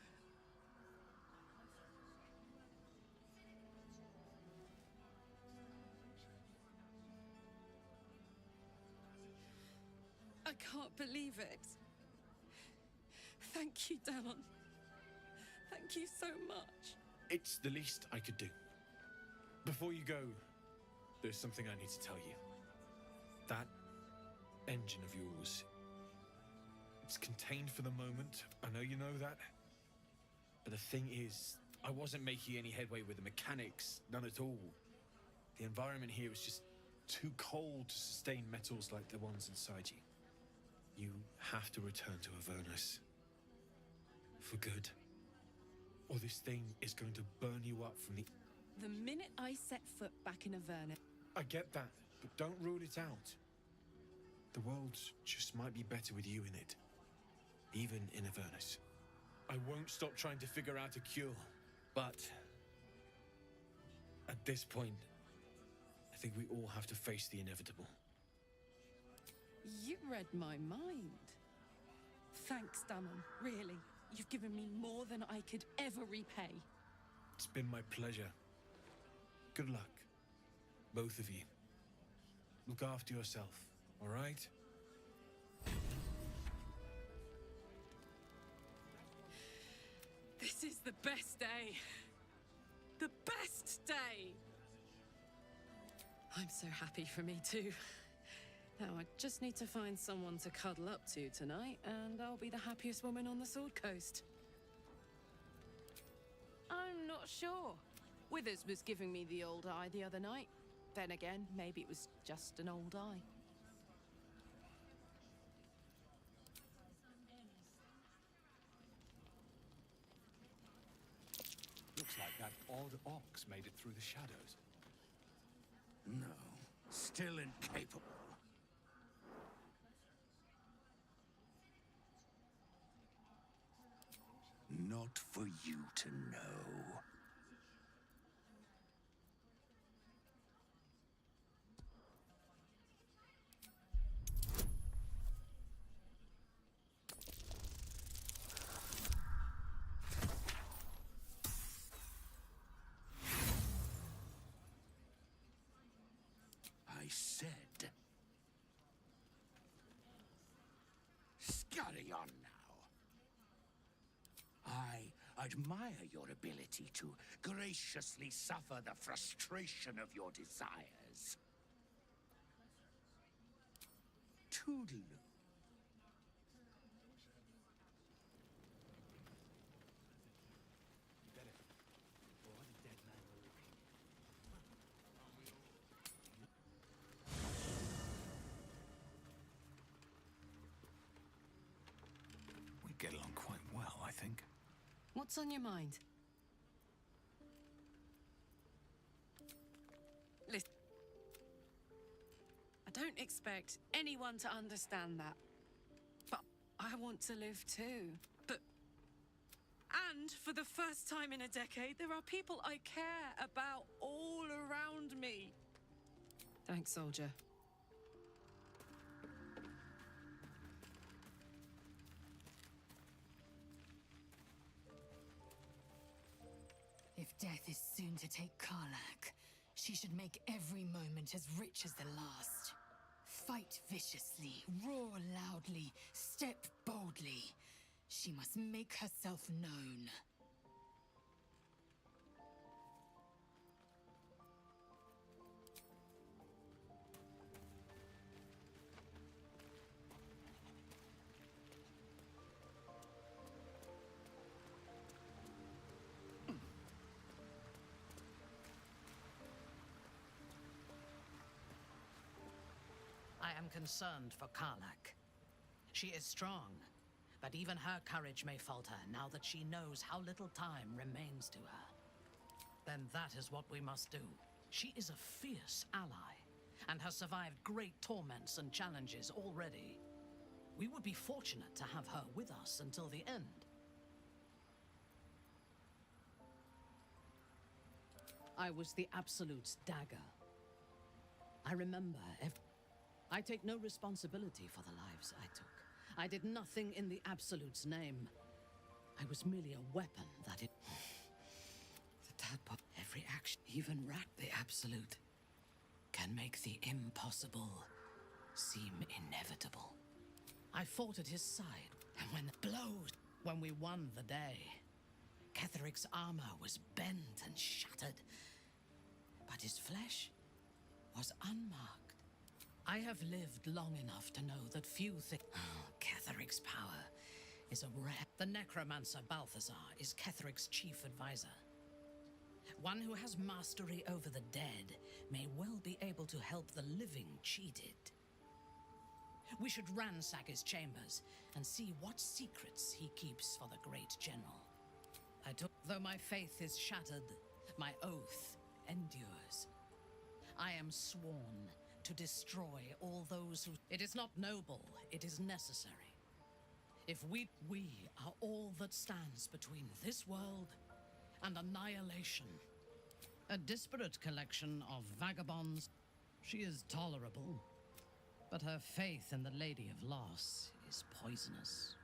I can't believe it. Thank you, Dallon. Thank you so much. It's the least I could do. Before you go, there's something I need to tell you. That engine of yours, it's contained for the moment. I know you know that. But the thing is, I wasn't making any headway with the mechanics, none at all. The environment here is just too cold to sustain metals like the ones inside you. You have to return to Avernus. For good. Or this thing is going to burn you up from the... The minute I set foot back in Avernus... I get that, but don't rule it out. The world just might be better with you in it. Even in Avernus. I won't stop trying to figure out a cure. But... at this point, I think we all have to face the inevitable. You read my mind. Thanks, Dallon. Really. You've given me more than I could ever repay. It's been my pleasure. Good luck. Both of you. Look after yourself, all right? This is the best day. The best day! I'm so happy for me too. Now I just need to find someone to cuddle up to tonight, and I'll be the happiest woman on the Sword Coast. I'm not sure. Withers was giving me the old eye the other night. Then again, maybe it was just an old eye. Looks like that odd ox made it through the shadows. No, still incapable. Not for you to know. I said... Scurry on now. I admire your ability to graciously suffer the frustration of your desires. Toodaloo. We get along quite well, I think. What's on your mind? Listen. I don't expect anyone to understand that. But I want to live too. And for the first time in a decade, there are people I care about all around me. Thanks, soldier. If death is soon to take Karlak, she should make every moment as rich as the last. Fight viciously, roar loudly, step boldly. She must make herself known. I am concerned for Karlak. She is strong, but even her courage may falter now that she knows how little time remains to her. Then that is what we must do. She is a fierce ally, and has survived great torments and challenges already. We would be fortunate to have her with us until the end. I was the Absolute's dagger. I remember I take no responsibility for the lives I took. I did nothing in the Absolute's name. I was merely a weapon that it... The tadpole... Every action, even the Absolute, can make the impossible seem inevitable. I fought at his side, and when we won the day, Ketheric's armor was bent and shattered, but his flesh was unmarked. I have lived long enough to know that few things... Ketheric's power is a rare... The necromancer Balthazar is Ketheric's chief advisor. One who has mastery over the dead may well be able to help the living cheated. We should ransack his chambers and see what secrets he keeps for the great general. Though my faith is shattered, my oath endures. I am sworn to destroy all those who... It is not noble, it is necessary. If we are all that stands between this world and annihilation. A disparate collection of vagabonds. She is tolerable, but her faith in the Lady of Loss is poisonous.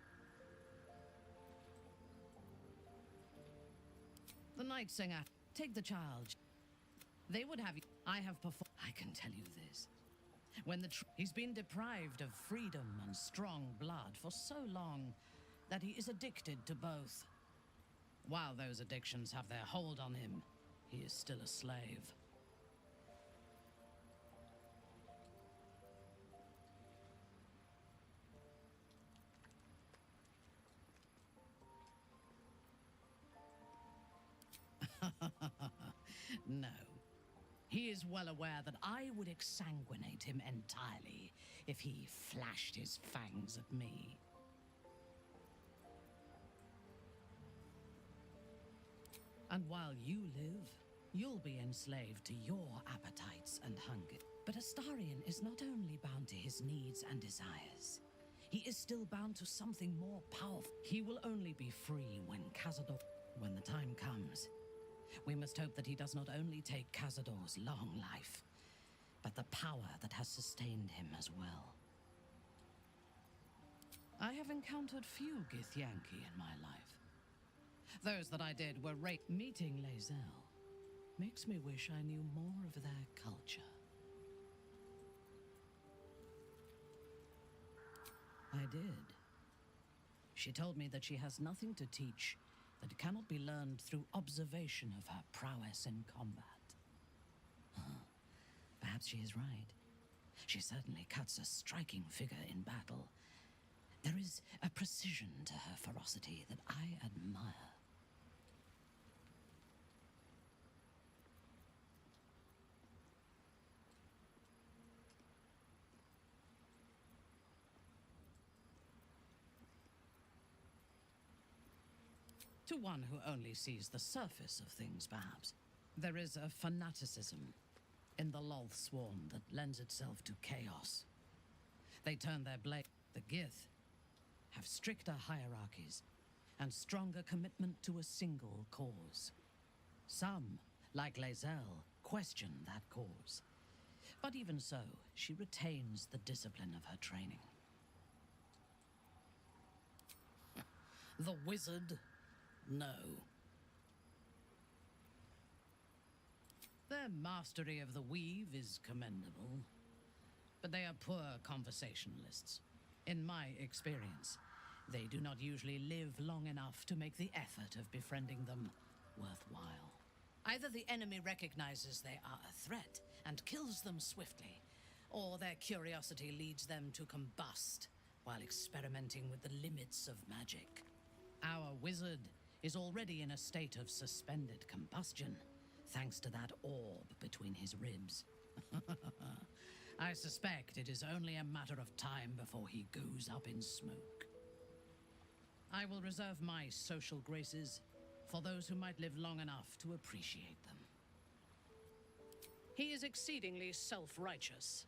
The Night Singer, take the child. They would have you. I have performed. I can tell you this. When he's been deprived of freedom and strong blood for so long that he is addicted to both. While those addictions have their hold on him, he is still a slave. No. He is well aware that I would exsanguinate him entirely if he flashed his fangs at me. And while you live, you'll be enslaved to your appetites and hunger. But Astarion is not only bound to his needs and desires. He is still bound to something more powerful. He will only be free when the time comes. We must hope that he does not only take Cazador's long life, but the power that has sustained him as well. I have encountered few Githyanki in my life. Those that I did were meeting Lae'zel makes me wish I knew more of their culture. I did. She told me that she has nothing to teach that cannot be learned through observation of her prowess in combat. Perhaps she is right. She certainly cuts a striking figure in battle. There is a precision to her ferocity that I admire. To one who only sees the surface of things, perhaps, there is a fanaticism in the Loth Swarm that lends itself to chaos. They turn their blade. The Gith have stricter hierarchies and stronger commitment to a single cause. Some, like Lae'zel, question that cause. But even so, she retains the discipline of her training. The wizard? No. Their mastery of the weave is commendable, but they are poor conversationalists. In my experience, they do not usually live long enough to make the effort of befriending them worthwhile. Either the enemy recognizes they are a threat and kills them swiftly, or their curiosity leads them to combust while experimenting with the limits of magic. Our wizard is already in a state of suspended combustion, thanks to that orb between his ribs. I suspect it is only a matter of time before he goes up in smoke. I will reserve my social graces for those who might live long enough to appreciate them. He is exceedingly self-righteous.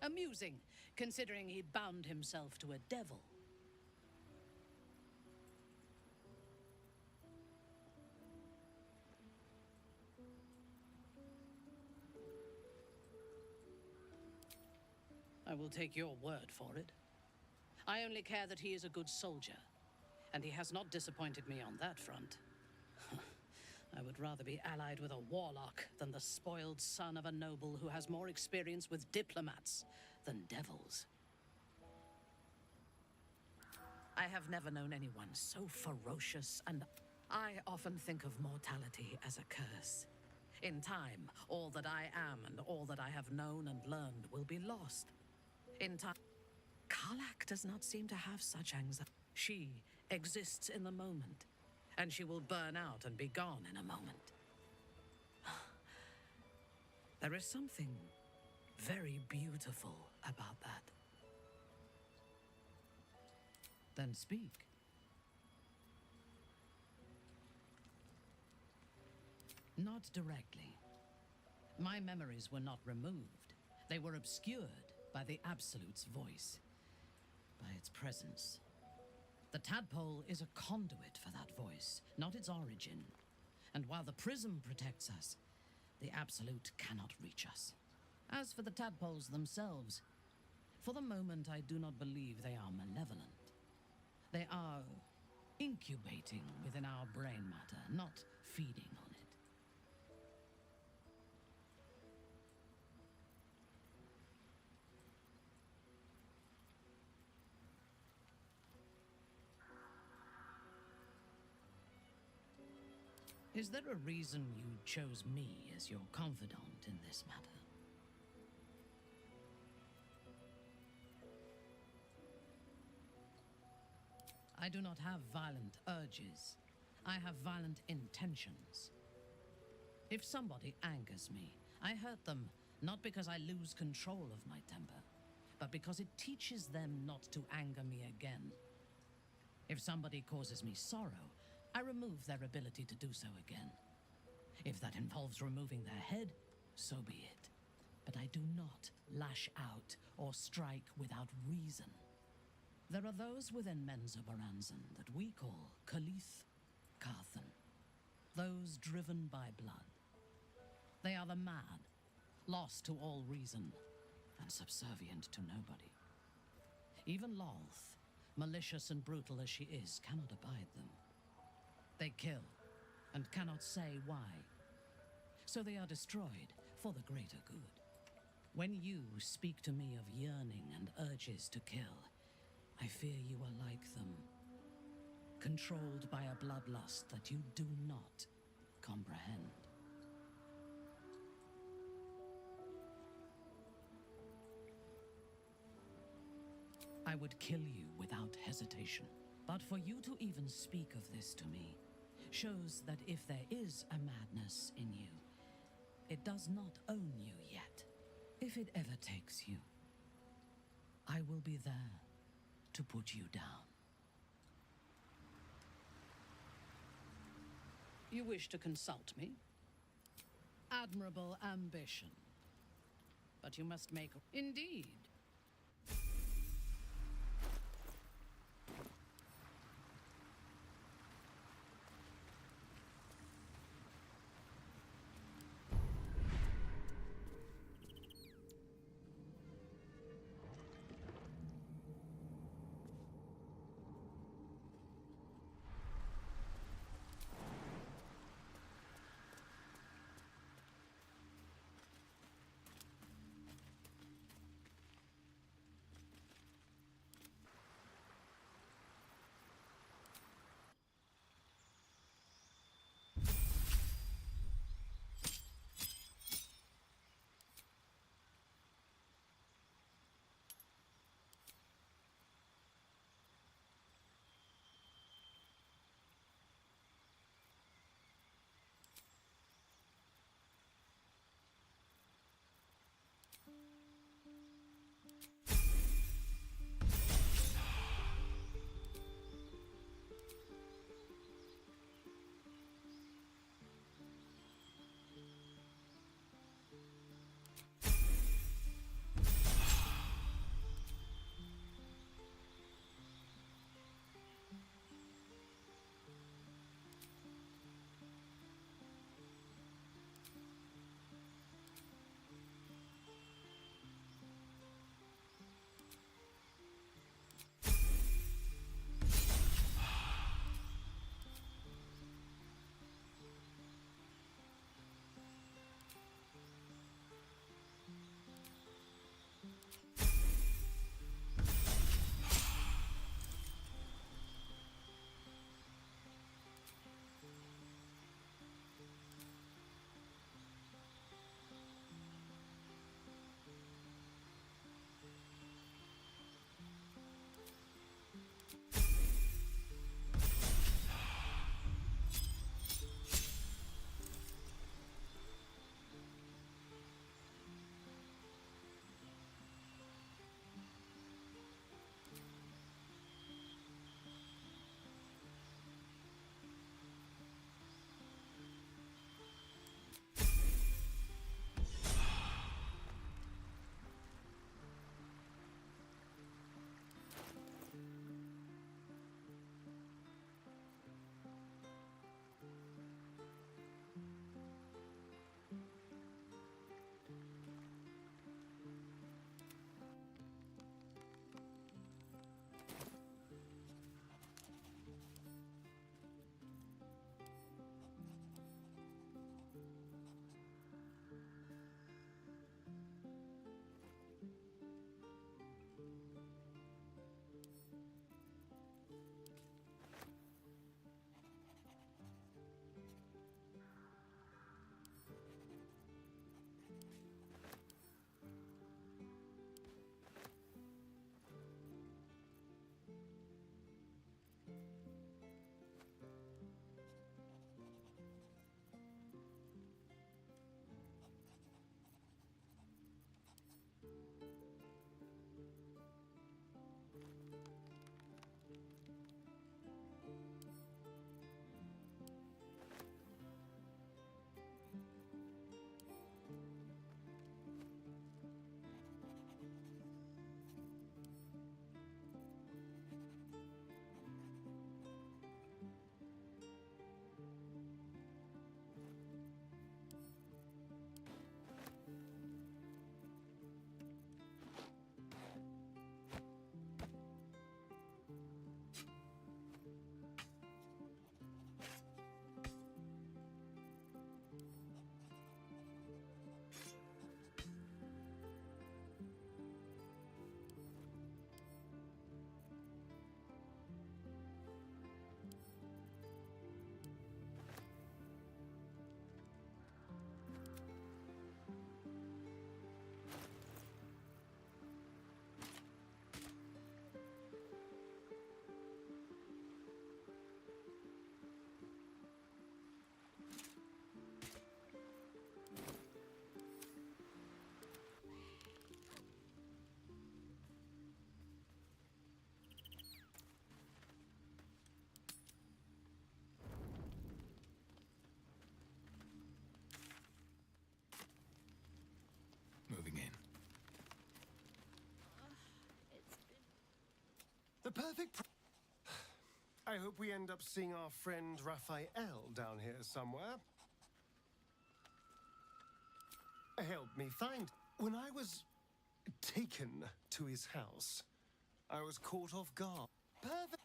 Amusing, considering he bound himself to a devil. I will take your word for it. I only care that he is a good soldier, and he has not disappointed me on that front. I would rather be allied with a warlock than the spoiled son of a noble who has more experience with diplomats than devils. I have never known anyone so ferocious, and I often think of mortality as a curse. In time, all that I am and all that I have known and learned will be lost. In time, Karlach does not seem to have such anxiety. She exists in the moment, and she will burn out and be gone in a moment. There is something very beautiful about that. Then speak. Not directly. My memories were not removed. They were obscured by the Absolute's voice, by its presence. The tadpole is a conduit for that voice, not its origin. And while the prism protects us, the Absolute cannot reach us. As for the tadpoles themselves, for the moment I do not believe they are malevolent. They are incubating within our brain matter, not feeding on it. Is there a reason you chose me as your confidant in this matter? I do not have violent urges. I have violent intentions. If somebody angers me, I hurt them not because I lose control of my temper, but because it teaches them not to anger me again. If somebody causes me sorrow, I remove their ability to do so again. If that involves removing their head, so be it. But I do not lash out or strike without reason. There are those within Menzoberranzan that we call Khalith Carthan, those driven by blood. They are the mad, lost to all reason, and subservient to nobody. Even Loth, malicious and brutal as she is, cannot abide them. They kill, and cannot say why. So they are destroyed for the greater good. When you speak to me of yearning and urges to kill, I fear you are like them. controlled by a bloodlust that you do not comprehend. I would kill you without hesitation. But for you to even speak of this to me shows that if there is a madness in you, it does not own you yet. If it ever takes you, I will be there to put you down. You wish to consult me? Admirable ambition. But you must make... Indeed. A perfect. I hope we end up seeing our friend Raphael down here somewhere. Help me find. When I was taken to his house, I was caught off guard. Perfect.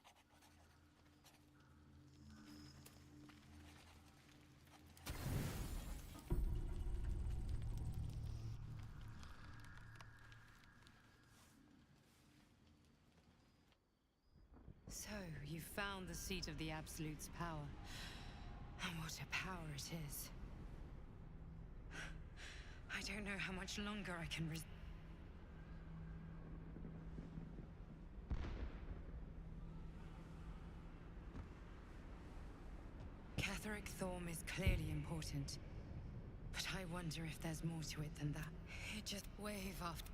So, you found the seat of the Absolute's power. And what a power it is. I don't know how much longer I can Catherick Thorm is clearly important. But I wonder if there's more to it than that. It just wave after...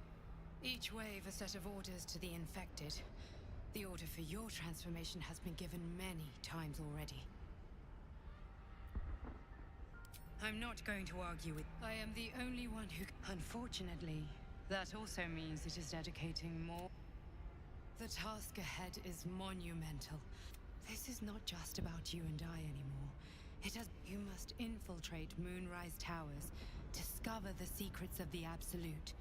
Each wave a set of orders to the infected. The order for your transformation has been given many times already. I'm not going to argue with... I am the only one who... Unfortunately, that also means it is dedicating more... The task ahead is monumental. This is not just about you and I anymore. It has... You must infiltrate Moonrise Towers, discover the secrets of the Absolute.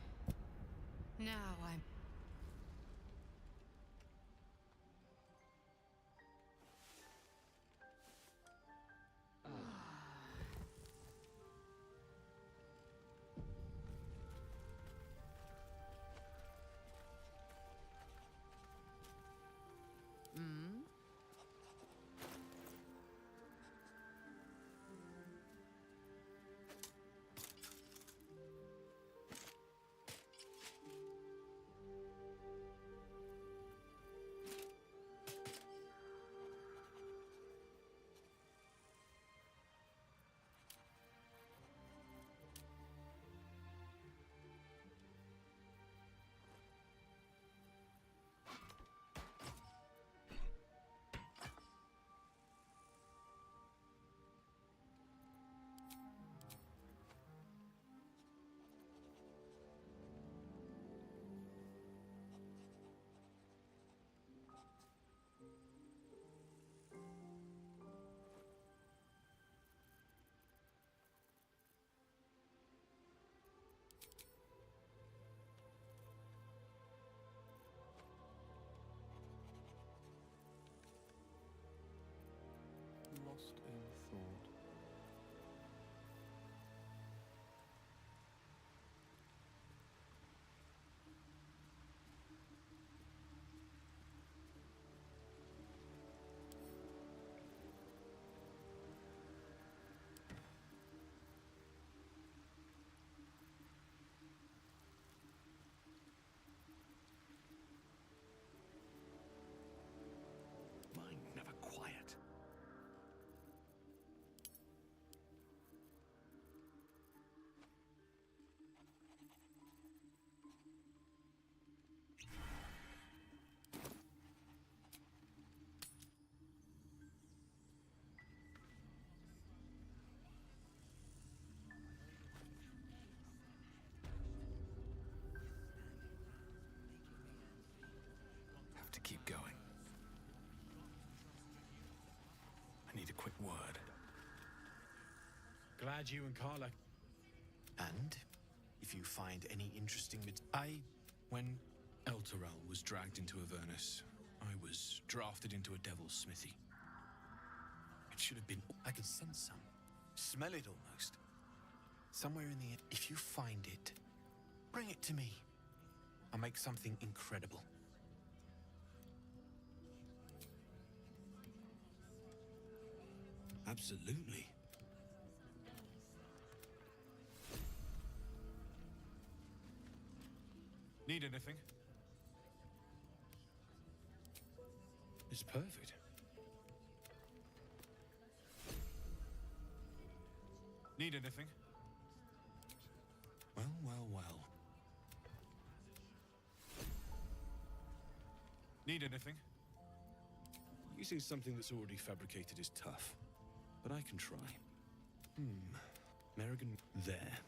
Now I'm... Lost in thought. Mind never quiet. Have to keep going. I need a quick word. Glad you and Carla... And if you find any interesting... When Elturel was dragged into Avernus, I was drafted into a devil's smithy. It should have been... I can sense some. Smell it almost. Somewhere in the... If you find it, bring it to me. I'll make something incredible. Absolutely. Need anything? It's perfect. Need anything? Well, well, well. Need anything? Using something that's already fabricated is tough, but I can try. Merrigan, there.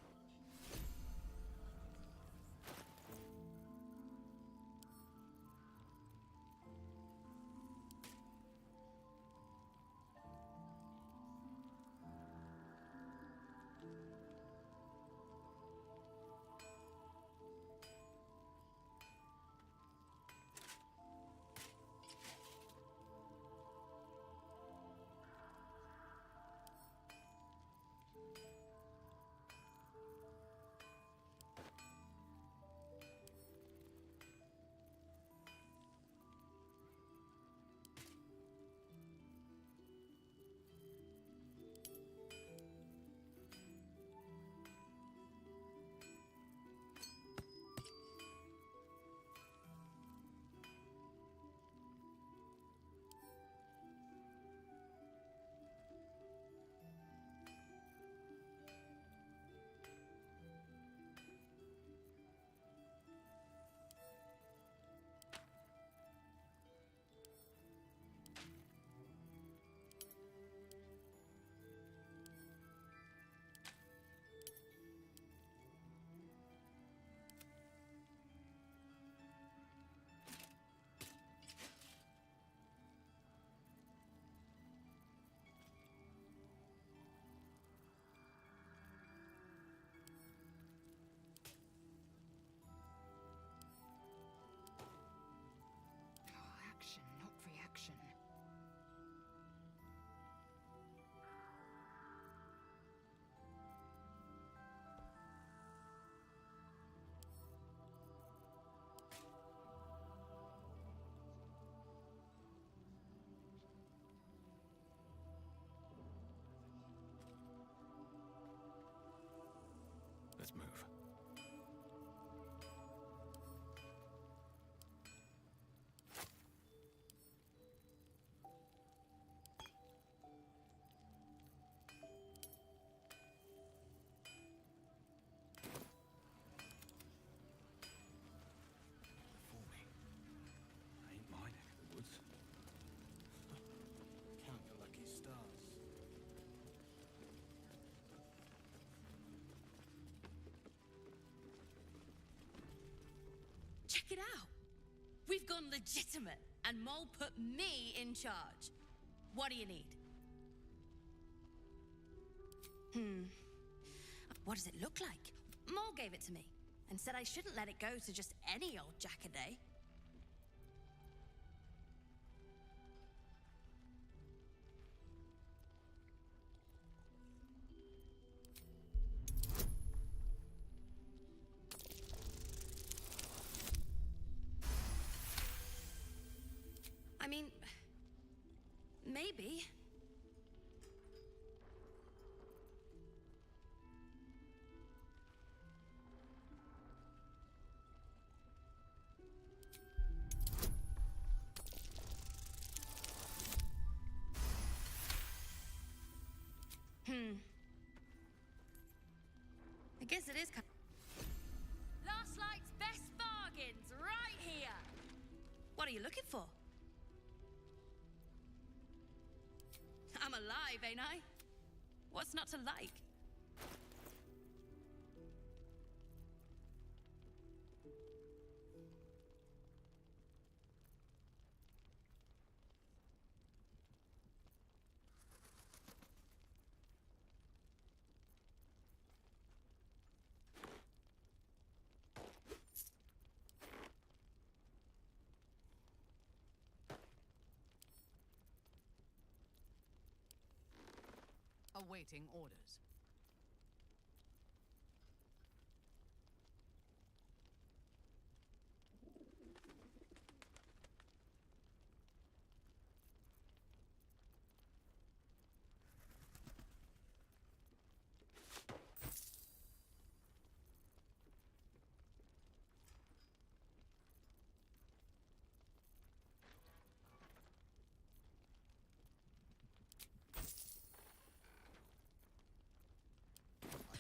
We've gone legitimate, and Mole put me in charge. What do you need? What does it look like? Mole gave it to me, and said I shouldn't let it go to just any old jackaday. I mean, maybe. I guess it is kind of... Last Light's best bargains, right here! What are you looking for? I'm alive, ain't I? What's not to like? Awaiting orders.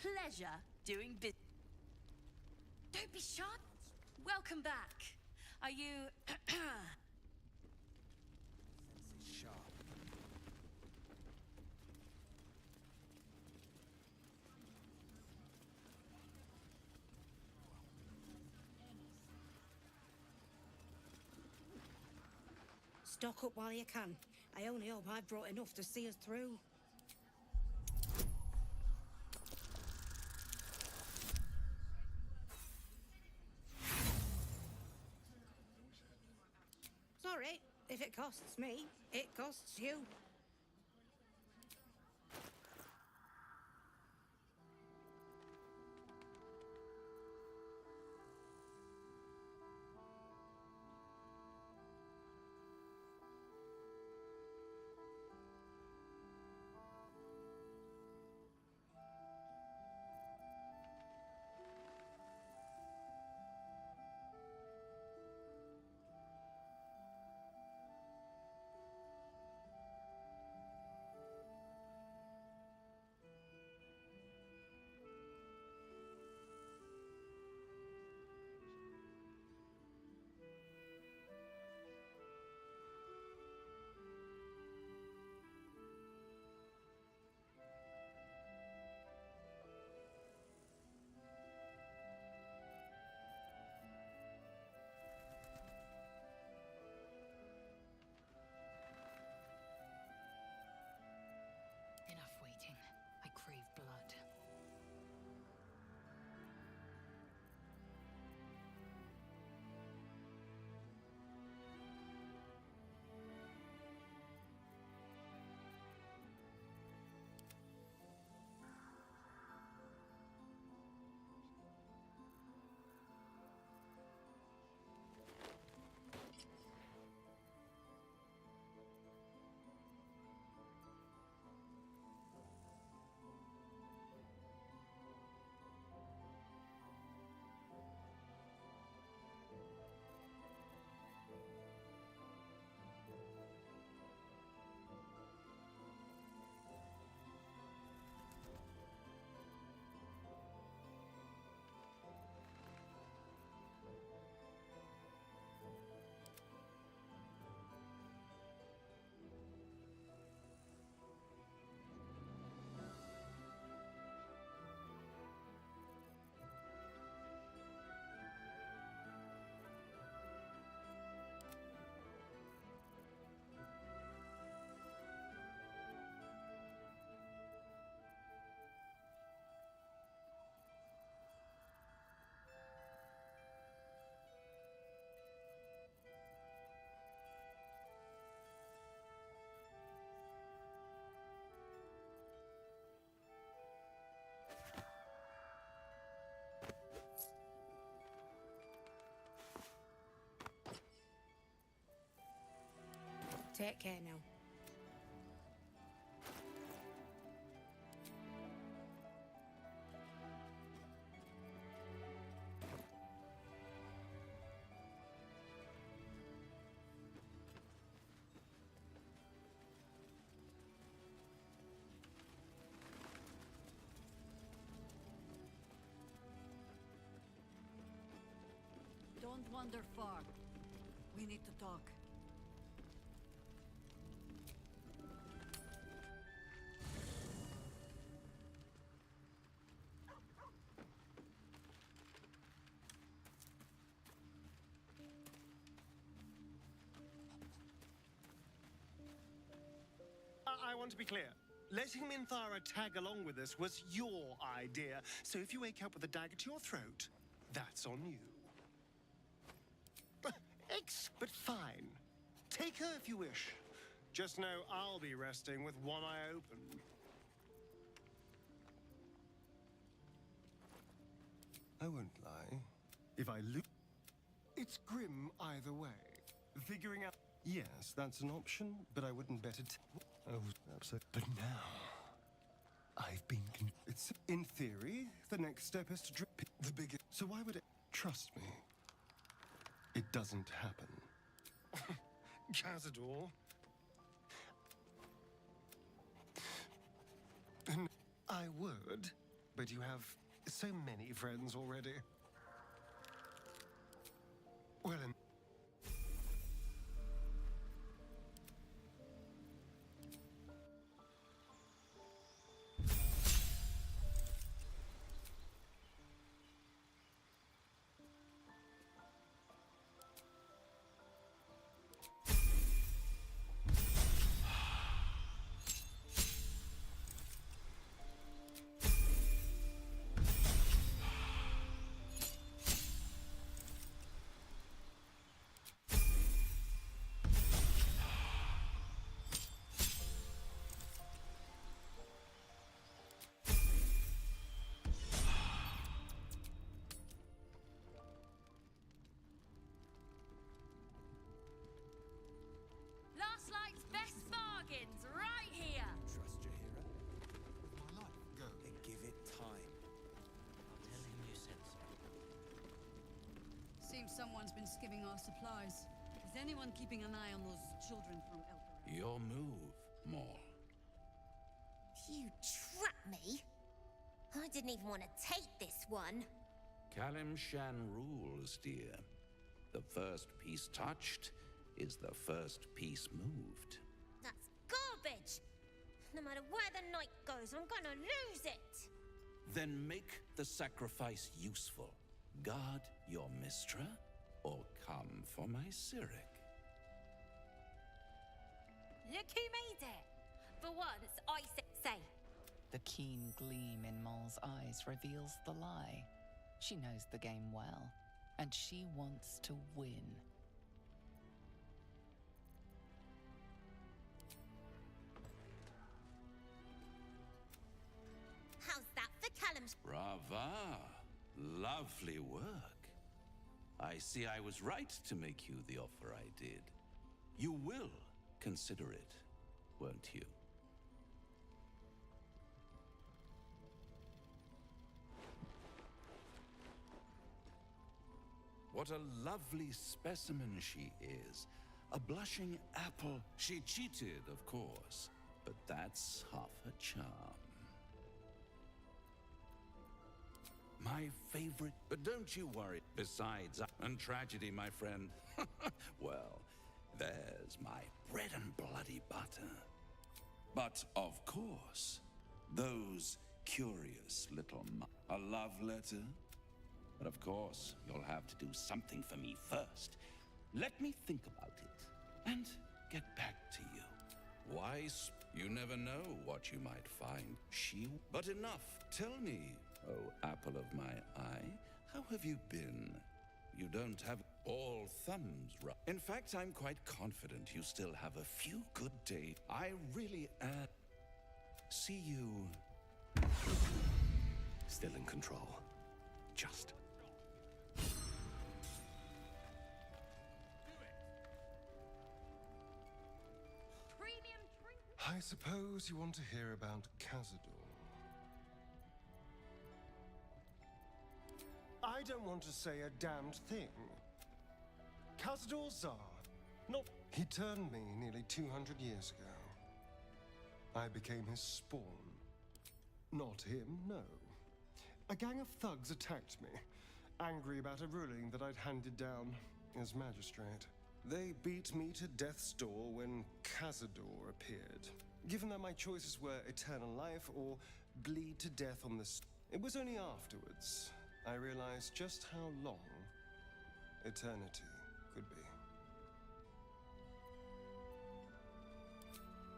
Pleasure doing business. Don't be shy. Welcome back. Are you... Sharp. Stock up while you can. I only hope I've brought enough to see us through. Sorry, if it costs me, it costs you. Take care now. Don't wander far. We need to talk. I want to be clear. Letting Minthara tag along with us was your idea, so if you wake up with a dagger to your throat, that's on you. But fine. Take her if you wish. Just know I'll be resting with one eye open. I won't lie. If I lose, it's grim either way. Figuring out... Yes, that's an option, but I wouldn't bet it. Oh, absolutely. But now, I've been... It's... In theory, the next step is to drip the biggest... So why would it... Trust me. It doesn't happen. Cazador. I would, but you have so many friends already. Well, Last night's best bargains, right here! Trust your hero? My life. Go. And give it time. I'll tell him you said so. Seems someone's been skimming our supplies. Is anyone keeping an eye on those children from Elthar? Your move, Maul. You trapped me? I didn't even want to take this one. Kalimshan rules, dear. The first piece touched is the first piece moved. That's garbage! No matter where the night goes, I'm gonna lose it! Then make the sacrifice useful. Guard your Mistra, or come for my Cyric. Look who made it! For once, I say. The keen gleam in Maul's eyes reveals the lie. She knows the game well, and she wants to win. How's that for Callum's? Brava! Lovely work. I see I was right to make you the offer I did. You will consider it, won't you? What a lovely specimen she is. A blushing apple. She cheated, of course, but that's half her charm. My favorite, but don't you worry. Besides, and tragedy, my friend. Well, there's my bread and bloody butter. But of course, those curious little a love letter. But of course, you'll have to do something for me first. Let me think about it and get back to you. Why, you never know what you might find. But enough. Tell me, oh apple of my eye, how have you been? You don't have all thumbs right. In fact, I'm quite confident you still have a few good days. I really am. See you. Still in control. Just. I suppose you want to hear about Cazador. I don't want to say a damned thing. Cazador Zar, not... He turned me nearly 200 years ago. I became his spawn. Not him, no. A gang of thugs attacked me, angry about a ruling that I'd handed down as magistrate. They beat me to death's door when Cazador appeared. Given that my choices were eternal life or bleed to death on this... It was only afterwards I realized just how long eternity could be.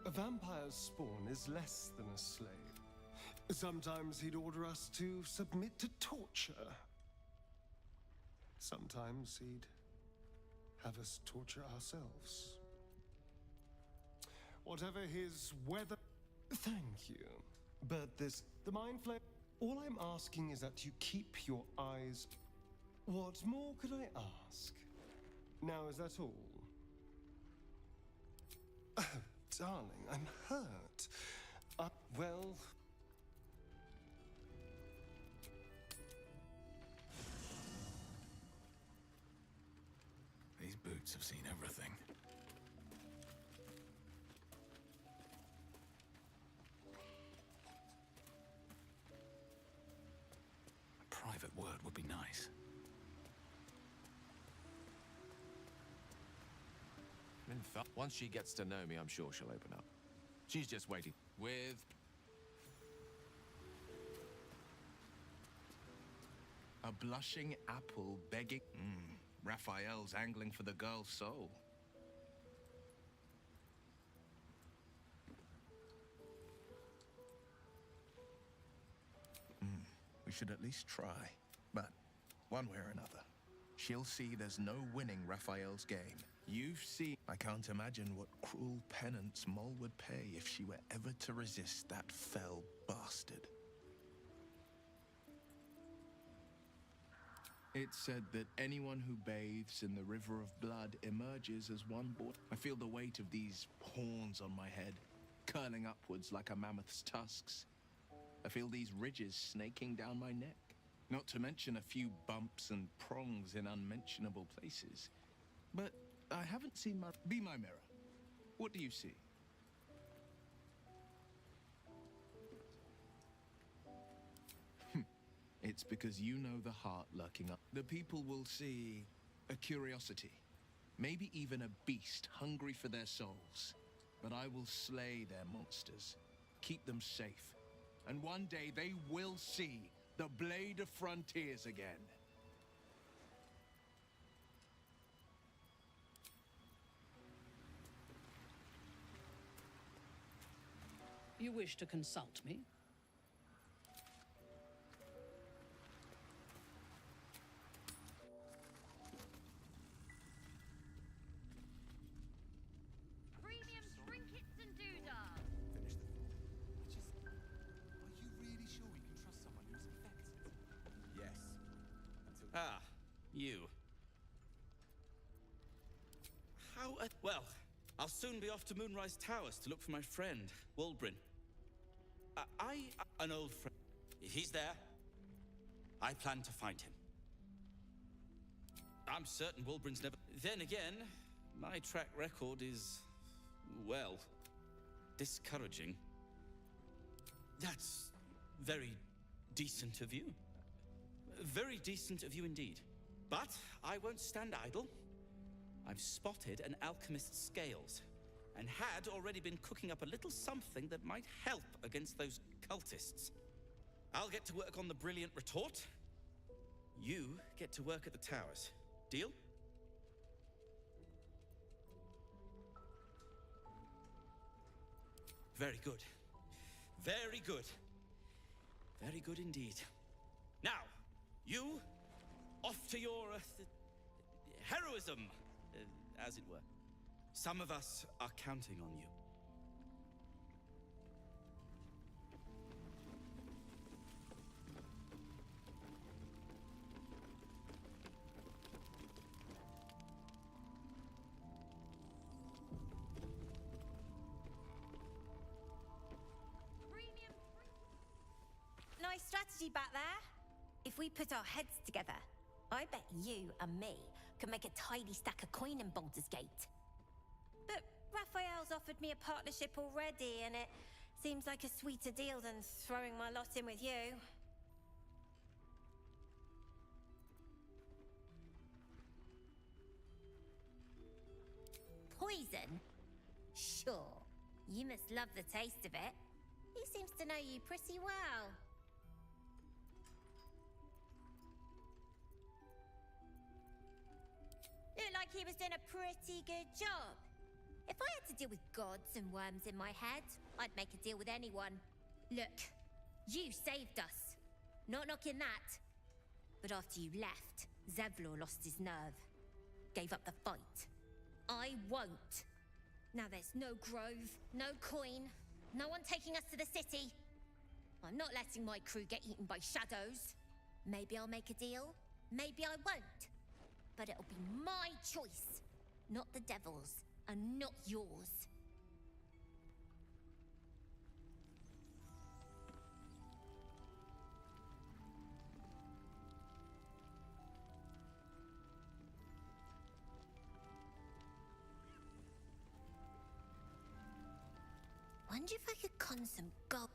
A vampire's spawn is less than a slave. Sometimes he'd order us to submit to torture. Sometimes he'd have us torture ourselves. Whatever his weather... Thank you. But the mind flare... All I'm asking is that you keep your eyes... What more could I ask? Now, is that all? Oh, darling, I'm hurt. Well... These boots have seen everything. A private word would be nice. In fact, once she gets to know me, I'm sure she'll open up. She's just waiting. With... a blushing apple begging... Raphael's angling for the girl's soul. We should at least try. But, one way or another, she'll see there's no winning Raphael's game. You've seen... I can't imagine what cruel penance Moll would pay if she were ever to resist that fell bastard. It's said that anyone who bathes in the river of blood emerges as one boy. I feel the weight of these horns on my head, curling upwards like a mammoth's tusks. I feel these ridges snaking down my neck. Not to mention a few bumps and prongs in unmentionable places. But I haven't seen my... Be my mirror. What do you see? It's because you know the heart lurking up. The people will see a curiosity, maybe even a beast hungry for their souls. But I will slay their monsters, keep them safe, and one day they will see the Blade of Frontiers again. You wish to consult me? Ah, you. Well, I'll soon be off to Moonrise Towers to look for my friend, Wulbrin. An old friend. If he's there, I plan to find him. I'm certain Wulbrin's never... Then again, my track record is, well, discouraging. That's very decent of you. Very decent of you indeed. But I won't stand idle. I've spotted an alchemist's scales, and had already been cooking up a little something that might help against those cultists. I'll get to work on the brilliant retort. You get to work at the towers. Deal? Very good. Very good. Very good indeed. Now, you, off to your heroism, as it were. Some of us are counting on you. See back there? If we put our heads together, I bet you and me could make a tidy stack of coin in Baldur's Gate. But Raphael's offered me a partnership already, and it seems like a sweeter deal than throwing my lot in with you. Poison? Sure. You must love the taste of it. He seems to know you pretty well. Looked like he was doing a pretty good job. If I had to deal with gods and worms in my head, I'd make a deal with anyone. Look, you saved us. Not knocking that. But after you left, Zevlor lost his nerve. Gave up the fight. I won't. Now there's no grove, no coin, no one taking us to the city. I'm not letting my crew get eaten by shadows. Maybe I'll make a deal, maybe I won't. But it'll be my choice, not the devil's, and not yours. Wonder if I could con some gold.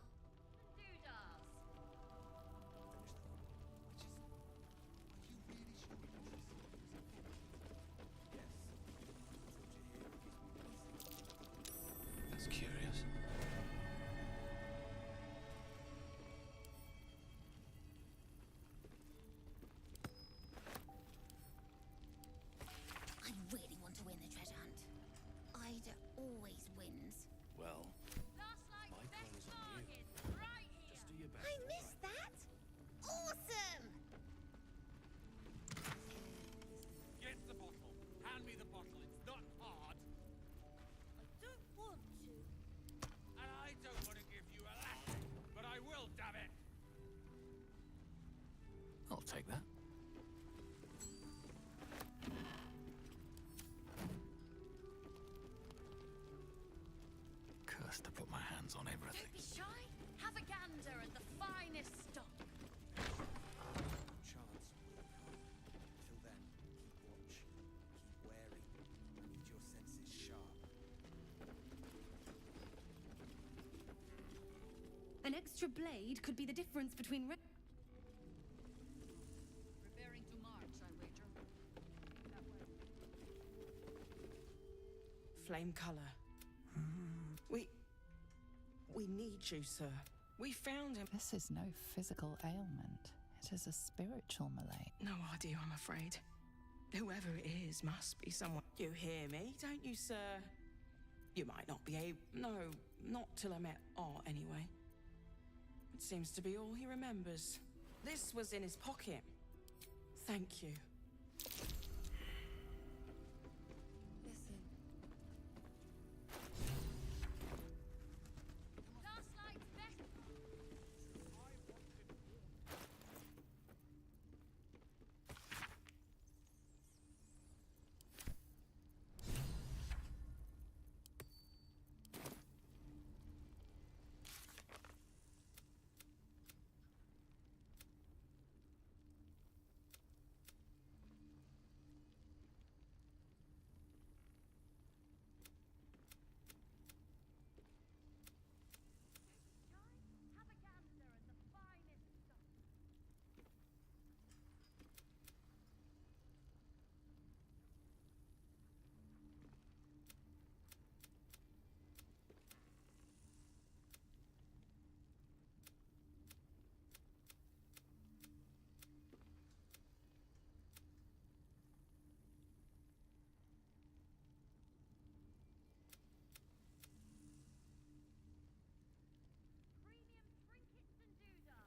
That's curious. I really want to win the treasure hunt. Ida always wins. Well, my call is on you. Just do your best. I missed that! Awesome! Get the bottle. Hand me the bottle. It's not hard. I don't want to. And I don't want to give you a lesson, but I will, damn it. I'll take that. Cursed to put my hands on everything. Don't be shy. Have a gander at the finest stock. Chance will come. Till then, keep watch, keep wary, keep your senses sharp. An extra blade could be the difference between. Preparing to march, I wager. That way. Flame color. We need you, sir. We found him. This is no physical ailment. It is a spiritual malady. No idea, I'm afraid. Whoever it is must be someone. You hear me, don't you, sir? You might not be able. No, not till I met Art, anyway. It seems to be all he remembers. This was in his pocket. Thank you. Listen. Last light's best. Have a gander at the finest stock. Premium trinkets and doodads.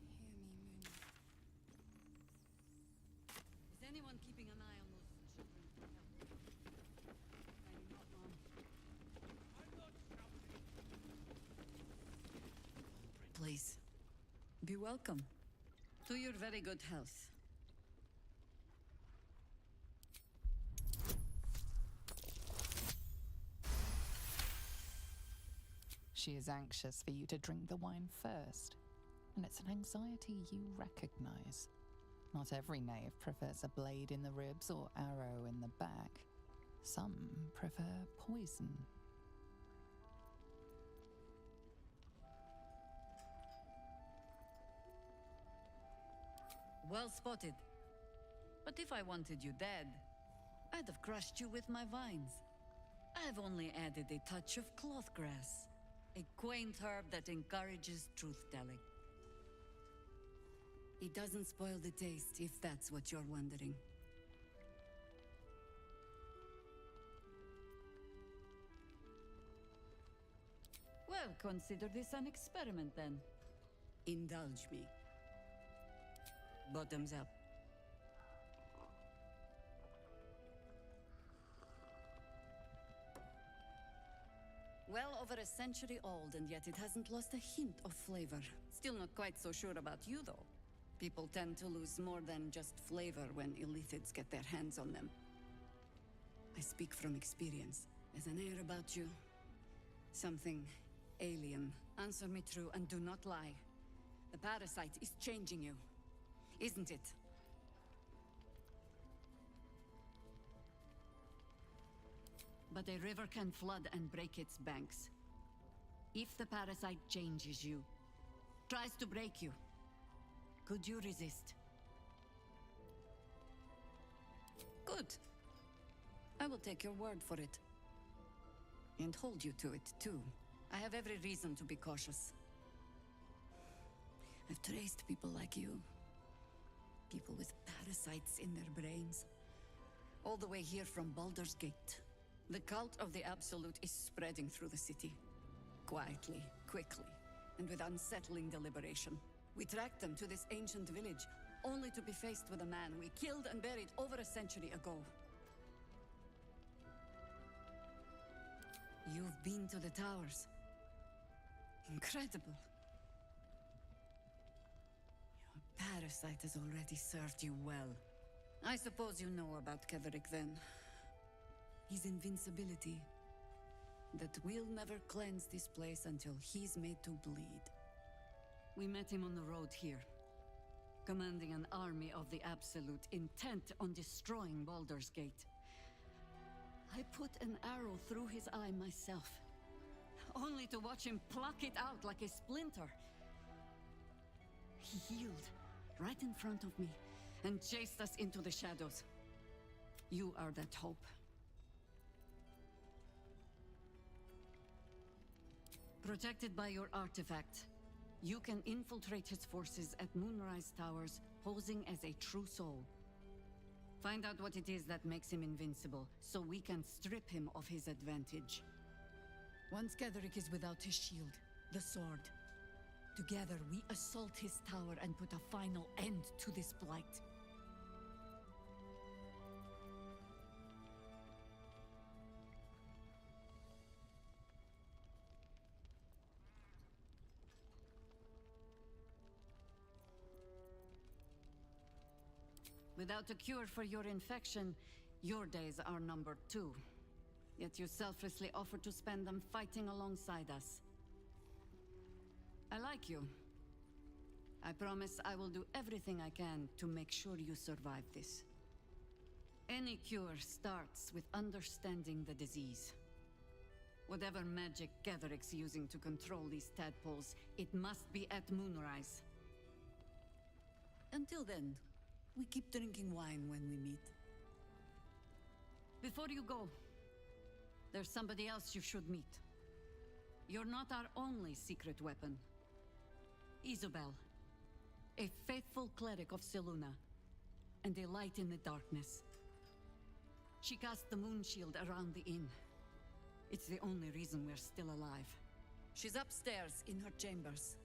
Hear me, Moon. Is anyone keeping an eye on those children for help? I'm not one. Please, be welcome. To your very good health. She is anxious for you to drink the wine first, and it's an anxiety you recognize. Not every knave prefers a blade in the ribs or arrow in the back. Some prefer poison. Well spotted. But if I wanted you dead, I'd have crushed you with my vines. I've only added a touch of cloth grass, a quaint herb that encourages truth-telling. It doesn't spoil the taste, if that's what you're wondering. Well, consider this an experiment then. Indulge me. Bottoms up. Well over a century old, and yet it hasn't lost a hint of flavor. Still not quite so sure about you, though. People tend to lose more than just flavor when illithids get their hands on them. I speak from experience. There's an air about you. Something alien. Answer me true and do not lie. The parasite is changing you, isn't it? But a river can flood and break its banks. If the parasite changes you, tries to break you, could you resist? Good. I will take your word for it. And hold you to it, too. I have every reason to be cautious. I've traced people like you. People with parasites in their brains. All the way here from Baldur's Gate. The cult of the Absolute is spreading through the city. Quietly, quickly, and with unsettling deliberation. We tracked them to this ancient village, only to be faced with a man we killed and buried over a century ago. You've been to the towers. Incredible. Your parasite has already served you well. I suppose you know about Keverick then. His invincibility. That we'll never cleanse this place until he's made to bleed. We met him on the road here, commanding an army of the Absolute, intent on destroying Baldur's Gate. I put an arrow through his eye myself, only to watch him pluck it out like a splinter. He healed right in front of me and chased us into the shadows. You are that hope. Protected by your artifact, you can infiltrate his forces at Moonrise Towers, posing as a true soul. Find out what it is that makes him invincible, so we can strip him of his advantage. Once Ketherick is without his shield, the sword, together we assault his tower and put a final end to this blight. Without a cure for your infection, your days are numbered too. Yet you selflessly offer to spend them fighting alongside us. I like you. I promise I will do everything I can to make sure you survive this. Any cure starts with understanding the disease. Whatever magic Ketherick's using to control these tadpoles, it must be at Moonrise. Until then, we keep drinking wine when we meet. Before you go, there's somebody else you should meet. You're not our only secret weapon. Isabel, a faithful cleric of Selûne, and a light in the darkness. She cast the moon shield around the inn. It's the only reason we're still alive. She's upstairs in her chambers.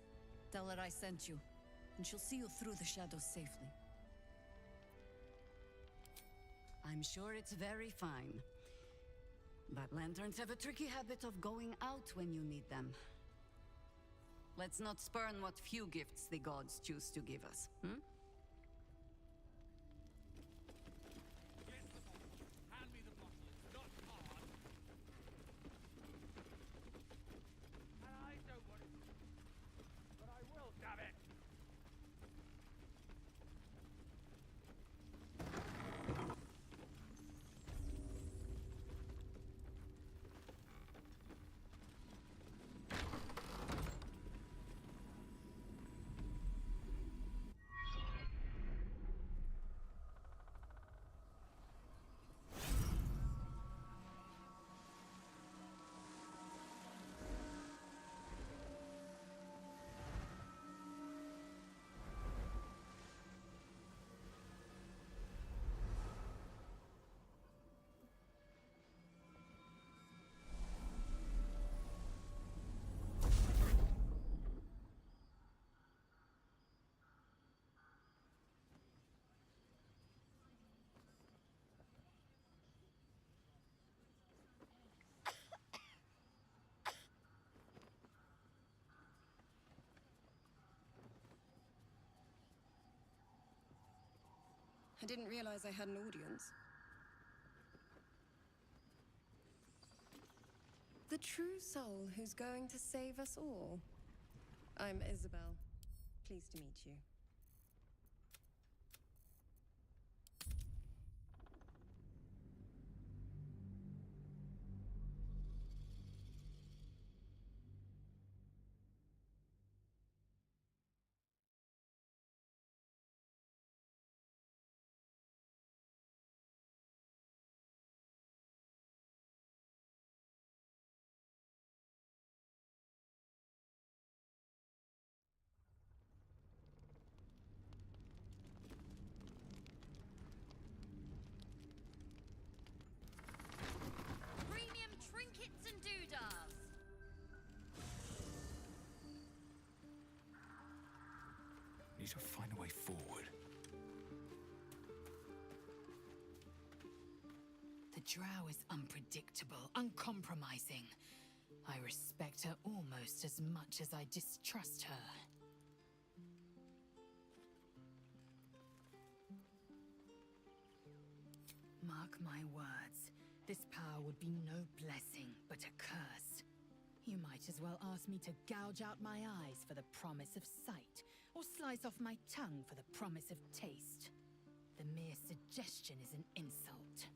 Tell her I sent you, and she'll see you through the shadows safely. I'm sure it's very fine. But lanterns have a tricky habit of going out when you need them. Let's not spurn what few gifts the gods choose to give us, hmm? Hand me the bottle. It's not hard. And I I didn't realize I had an audience. The true soul who's going to save us all. I'm Isabel. Pleased to meet you. Premium trinkets and doodahs. Need to find a way forward. The drow is unpredictable, uncompromising. I respect her almost as much as I distrust her. Mark my words, this power would be no blessing, but a curse. You might as well ask me to gouge out my eyes for the promise of sight, or slice off my tongue for the promise of taste. The mere suggestion is an insult.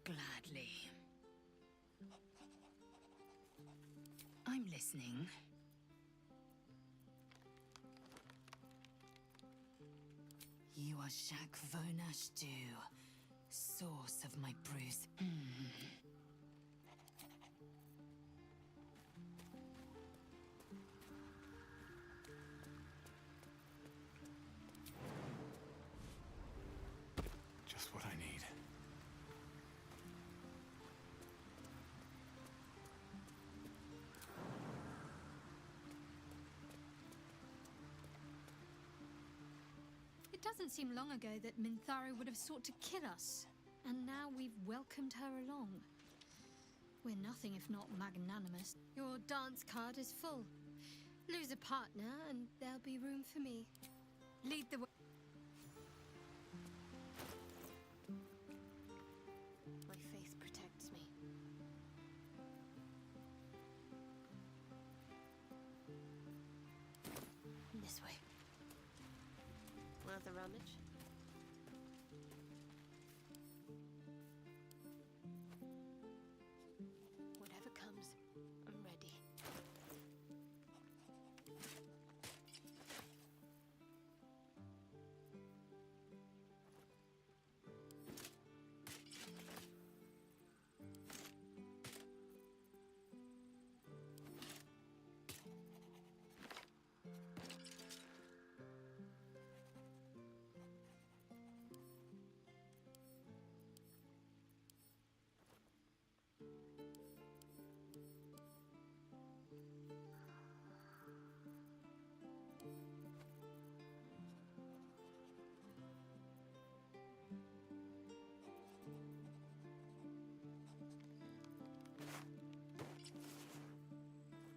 Gladly. I'm listening. You are Jacques Vonache Du, source of my bruise. Just what I need. It doesn't seem long ago that Minthara would have sought to kill us, and now we've welcomed her along. We're nothing if not magnanimous. Your dance card is full. Lose a partner, and there'll be room for me. Lead the way. My faith protects me. This way. Worth a rummage? Whatever comes, I'm ready.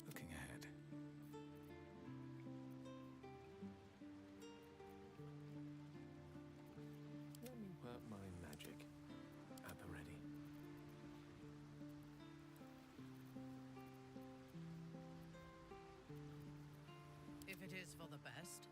Looking ahead. Let me work my magic at the ready. If it is for the best.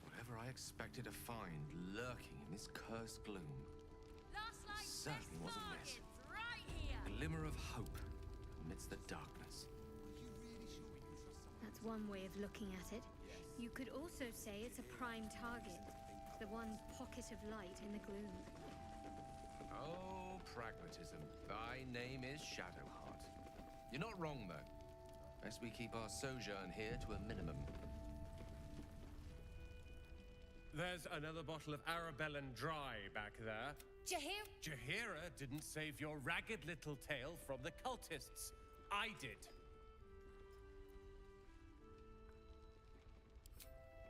Whatever I expected to find lurking in this cursed gloom Last night's certainly best wasn't this. bargains, right here. A glimmer of hope amidst the darkness. That's one way of looking at it. You could also say it's a prime target. The one pocket of light in the gloom. Oh, pragmatism. Thy name is Shadowheart. You're not wrong, though. Best we keep our sojourn here to a minimum. There's another bottle of Arabellan Dry back there. Jaheira didn't save your ragged little tail from the cultists. I did.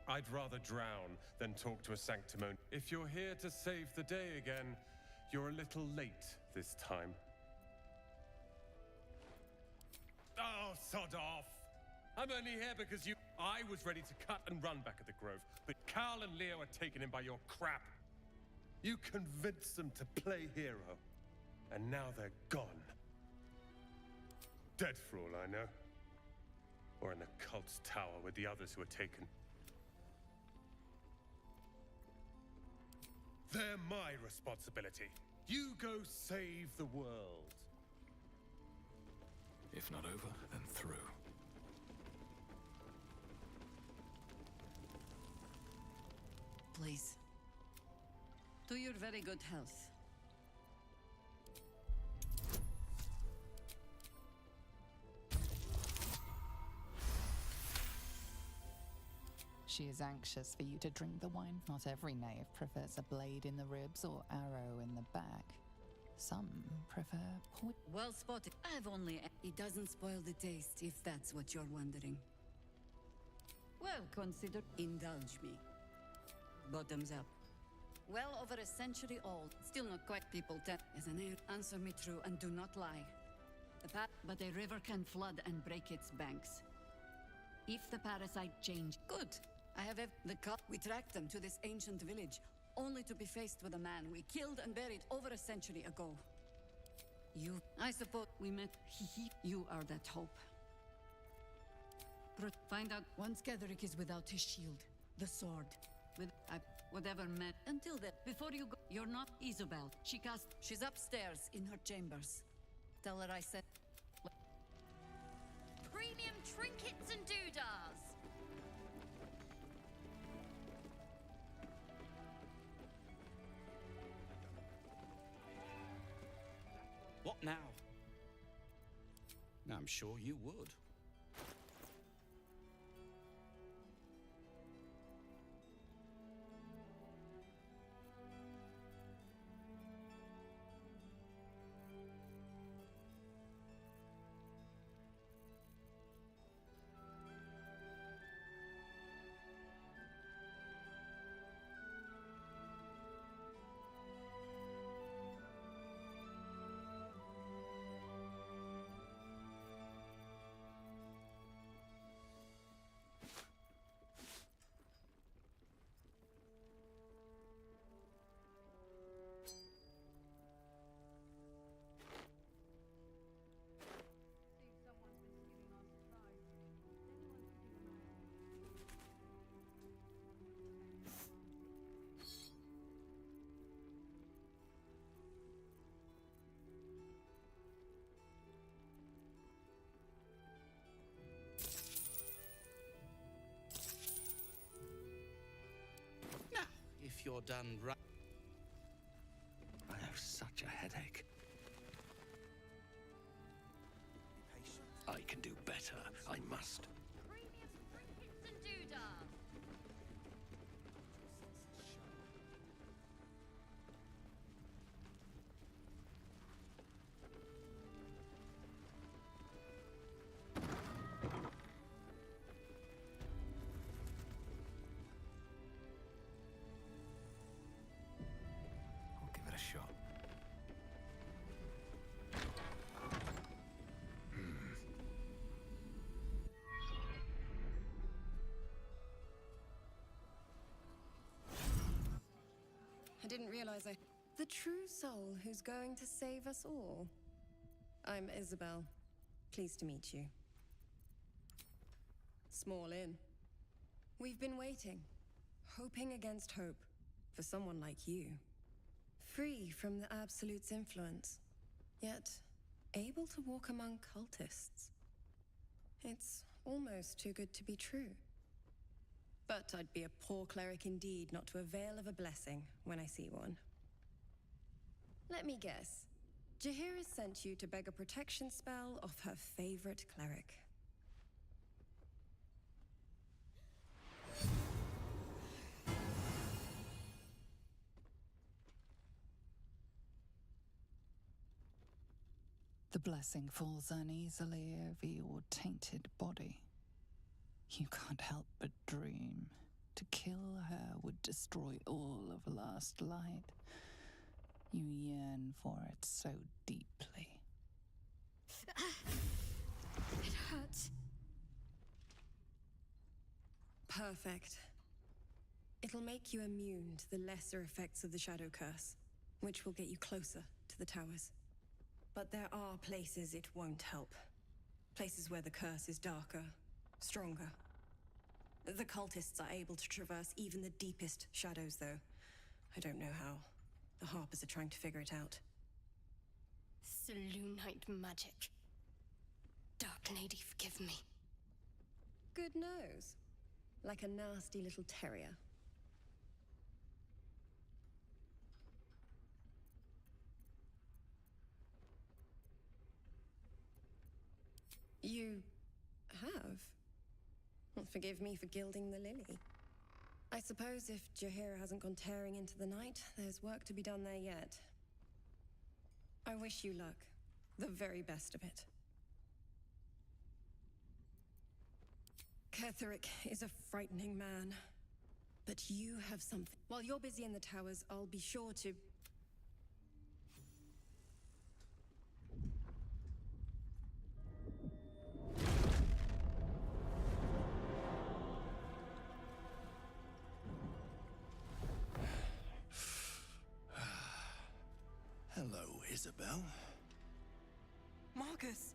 I'd rather drown than talk to a sanctimonious. If you're here to save the day again, you're a little late this time. Oh, sod off! I'm only here because you... I was ready to cut and run back at the Grove, but Carl and Leo were taken in by your crap. You convinced them to play hero, and now they're gone. Dead for all I know. Or in the cult's tower with the others who were taken. They're my responsibility. You go save the world. If not over, then through. Please. To your very good health. She is anxious for you to drink the wine. Not every knave prefers a blade in the ribs or arrow in the back. Some prefer Well spotted. I've only... It doesn't spoil the taste, if that's what you're wondering. Well, consider... Indulge me. Bottoms up. Well over a century old. Still not quite people tell. As an heir, answer me true and do not lie. But a river can flood and break its banks. If the parasite change... Good. I have the cup. We tracked them to this ancient village, only to be faced with a man we killed and buried over a century ago. You... I suppose we met... You are that hope. Find out... Once Gedrick is without his shield, the sword. With... whatever met... Until then, before you go... You're not Isabel. She's upstairs in her chambers. Tell her I said... Premium trinkets and doodahs! What now? I'm sure you would. If you're done right... I have such a headache. I can do better. I must. Premium trinkets and doodahs! I'll give it a shot. I didn't realize I... The true soul who's going to save us all. I'm Isabel. Pleased to meet you. Small inn. We've been waiting, hoping against hope, for someone like you. Free from the Absolute's influence, yet able to walk among cultists. It's almost too good to be true. But I'd be a poor cleric indeed not to avail of a blessing when I see one. Let me guess. Jaheira sent you to beg a protection spell off her favorite cleric. The blessing falls uneasily over your tainted body. You can't help but dream. To kill her would destroy all of last light. You yearn for it so deeply. It hurts. Perfect. It'll make you immune to the lesser effects of the Shadow Curse, which will get you closer to the towers. But there are places it won't help. Places where the curse is darker, stronger. The cultists are able to traverse even the deepest shadows, though. I don't know how. The Harpers are trying to figure it out. Selûnite magic. Dark Lady, forgive me. Good nose. Like a nasty little terrier. You have? Well, forgive me for gilding the lily. I suppose if Jaheira hasn't gone tearing into the night, there's work to be done there yet. I wish you luck. The very best of it. Ketheric is a frightening man. But you have something. While you're busy in the towers, I'll be sure to... Hello, Isabel. Marcus,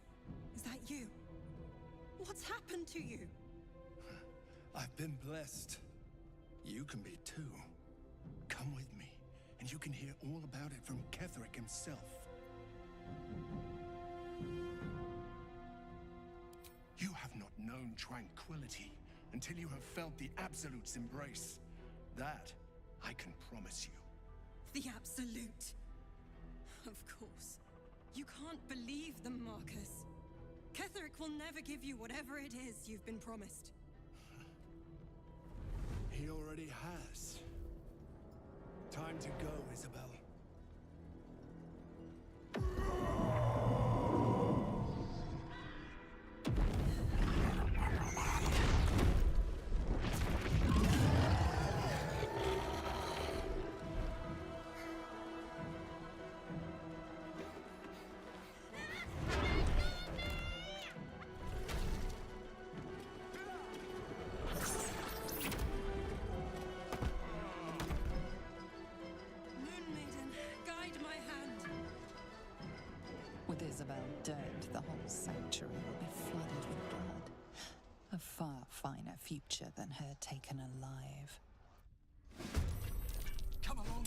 is that you? What's happened to you? I've been blessed. You can be too. Come with me, and you can hear all about it from Ketheric himself. You have not known tranquility until you have felt the Absolute's embrace. That, I can promise you. The Absolute. Of course. You can't believe them, Marcus. Ketheric will never give you whatever it is you've been promised. He already has. Time to go, Isabel. With Isabel dead, the whole sanctuary will be flooded with blood. A far finer future than her taken alive. Come along.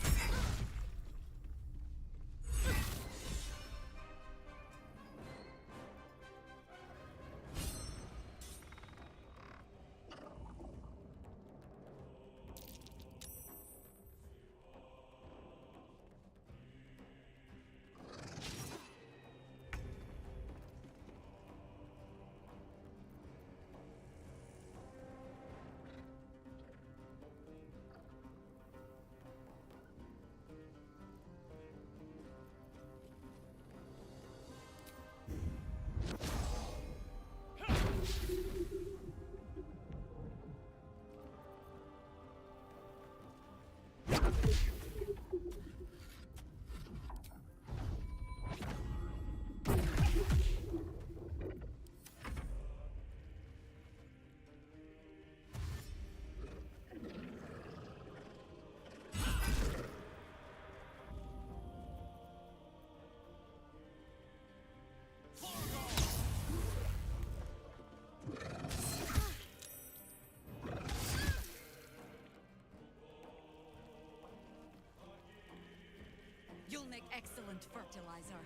You'll make excellent fertilizer.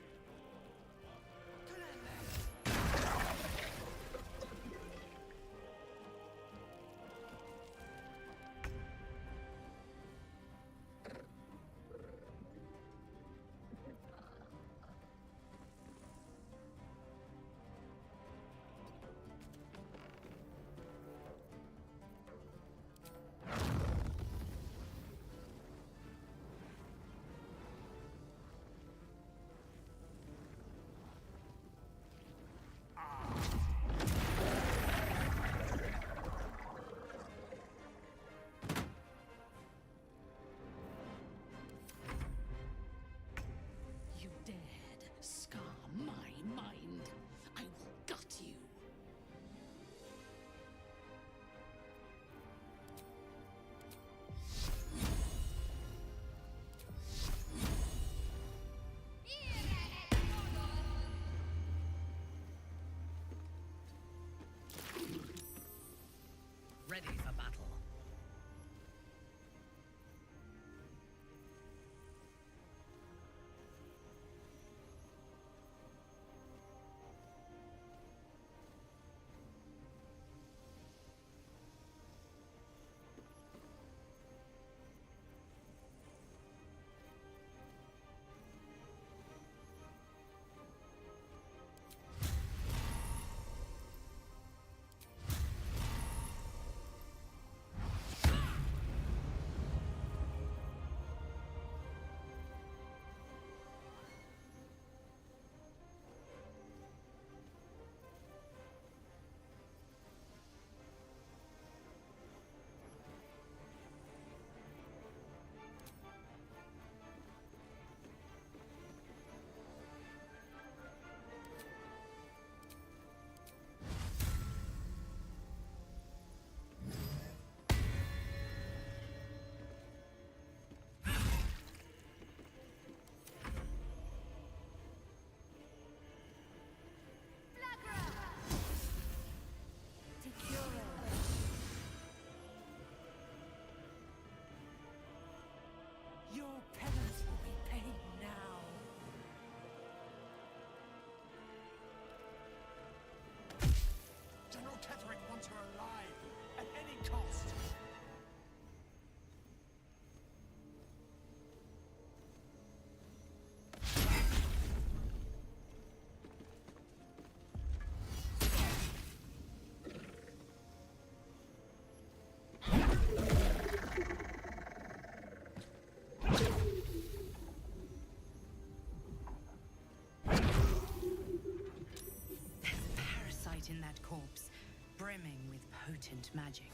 potent magic.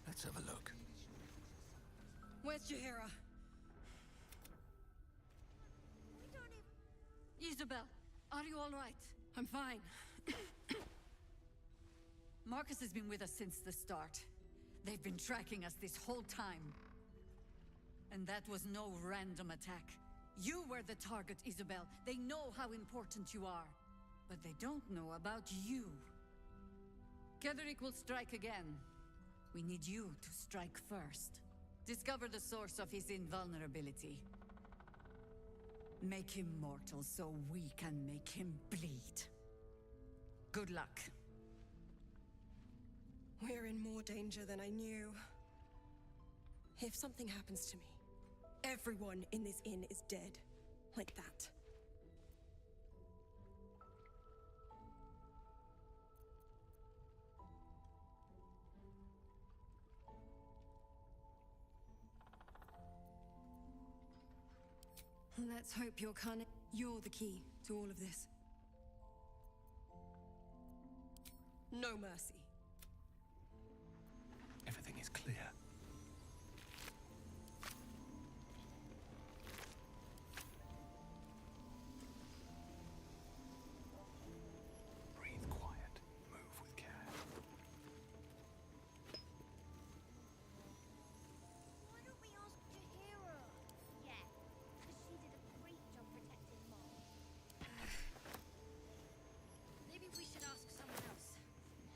Let's have a look. Where's Jaheira? Isabel, are you all right? I'm fine. Marcus has been with us since the start. They've been tracking us this whole time. And that was no random attack. You were the target, Isabel. They know how important you are. But they don't know about you. Ketheric will strike again. We need you to strike first. Discover the source of his invulnerability. Make him mortal so we can make him bleed. Good luck. We're in more danger than I knew. If something happens to me, everyone in this inn is dead. Like that. Let's hope you're cunning. You're the key to all of this. No mercy. Everything is clear. Breathe quiet. Move with care. Why don't we ask Jaheira? Yeah, because she did a great job protecting Mom. Maybe we should ask someone else.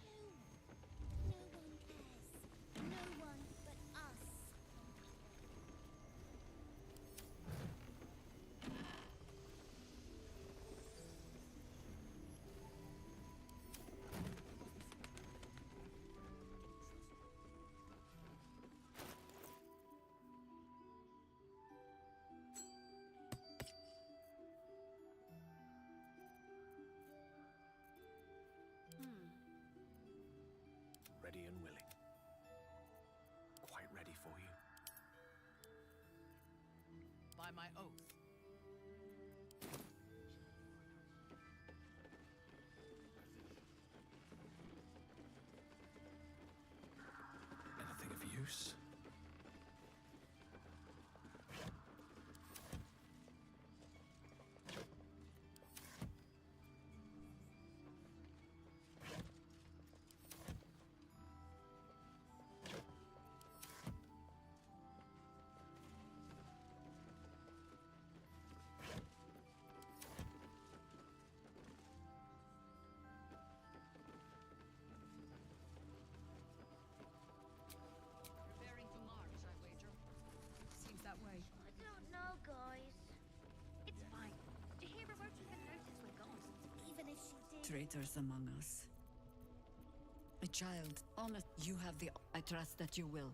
No. No one cares. No one but us. Ready and willing. Quite ready for you. By my oath. Anything of use? Preparing to march, I wager. Seems that way. I don't know, guys. It's fine. Jaheira won't even notice we're gone. Even if she did. Traitors among us. A child, honest. You have the. I trust that you will.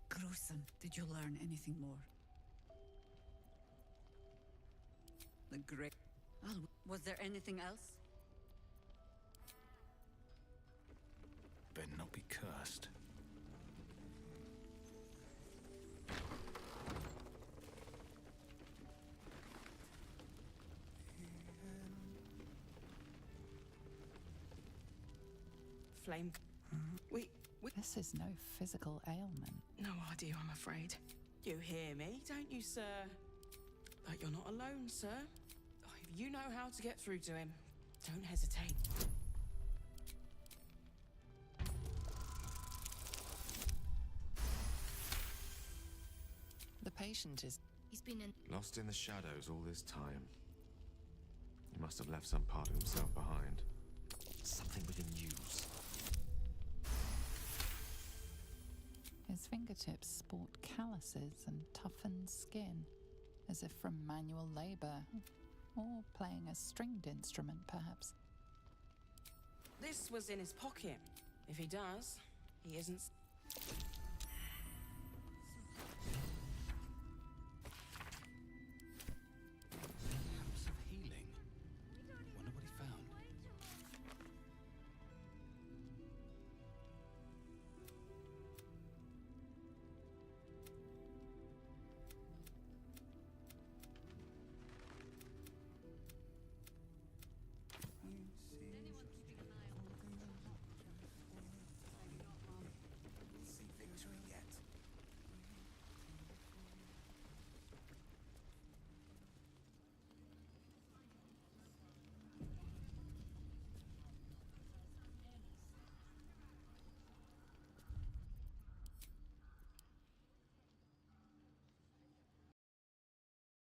Gruesome. Did you learn anything more? The great. Oh, was there anything else? Better not be cursed. Flame. We. This is no physical ailment. No idea, I'm afraid. You hear me, don't you, sir? But you're not alone, sir. If you know how to get through to him, don't hesitate. The patient is. He's been in. Lost in the shadows all this time. He must have left some part of himself behind. Something we can use. His fingertips sport calluses and toughened skin, as if from manual labor, or playing a stringed instrument, perhaps. This was in his pocket. If he does, he isn't.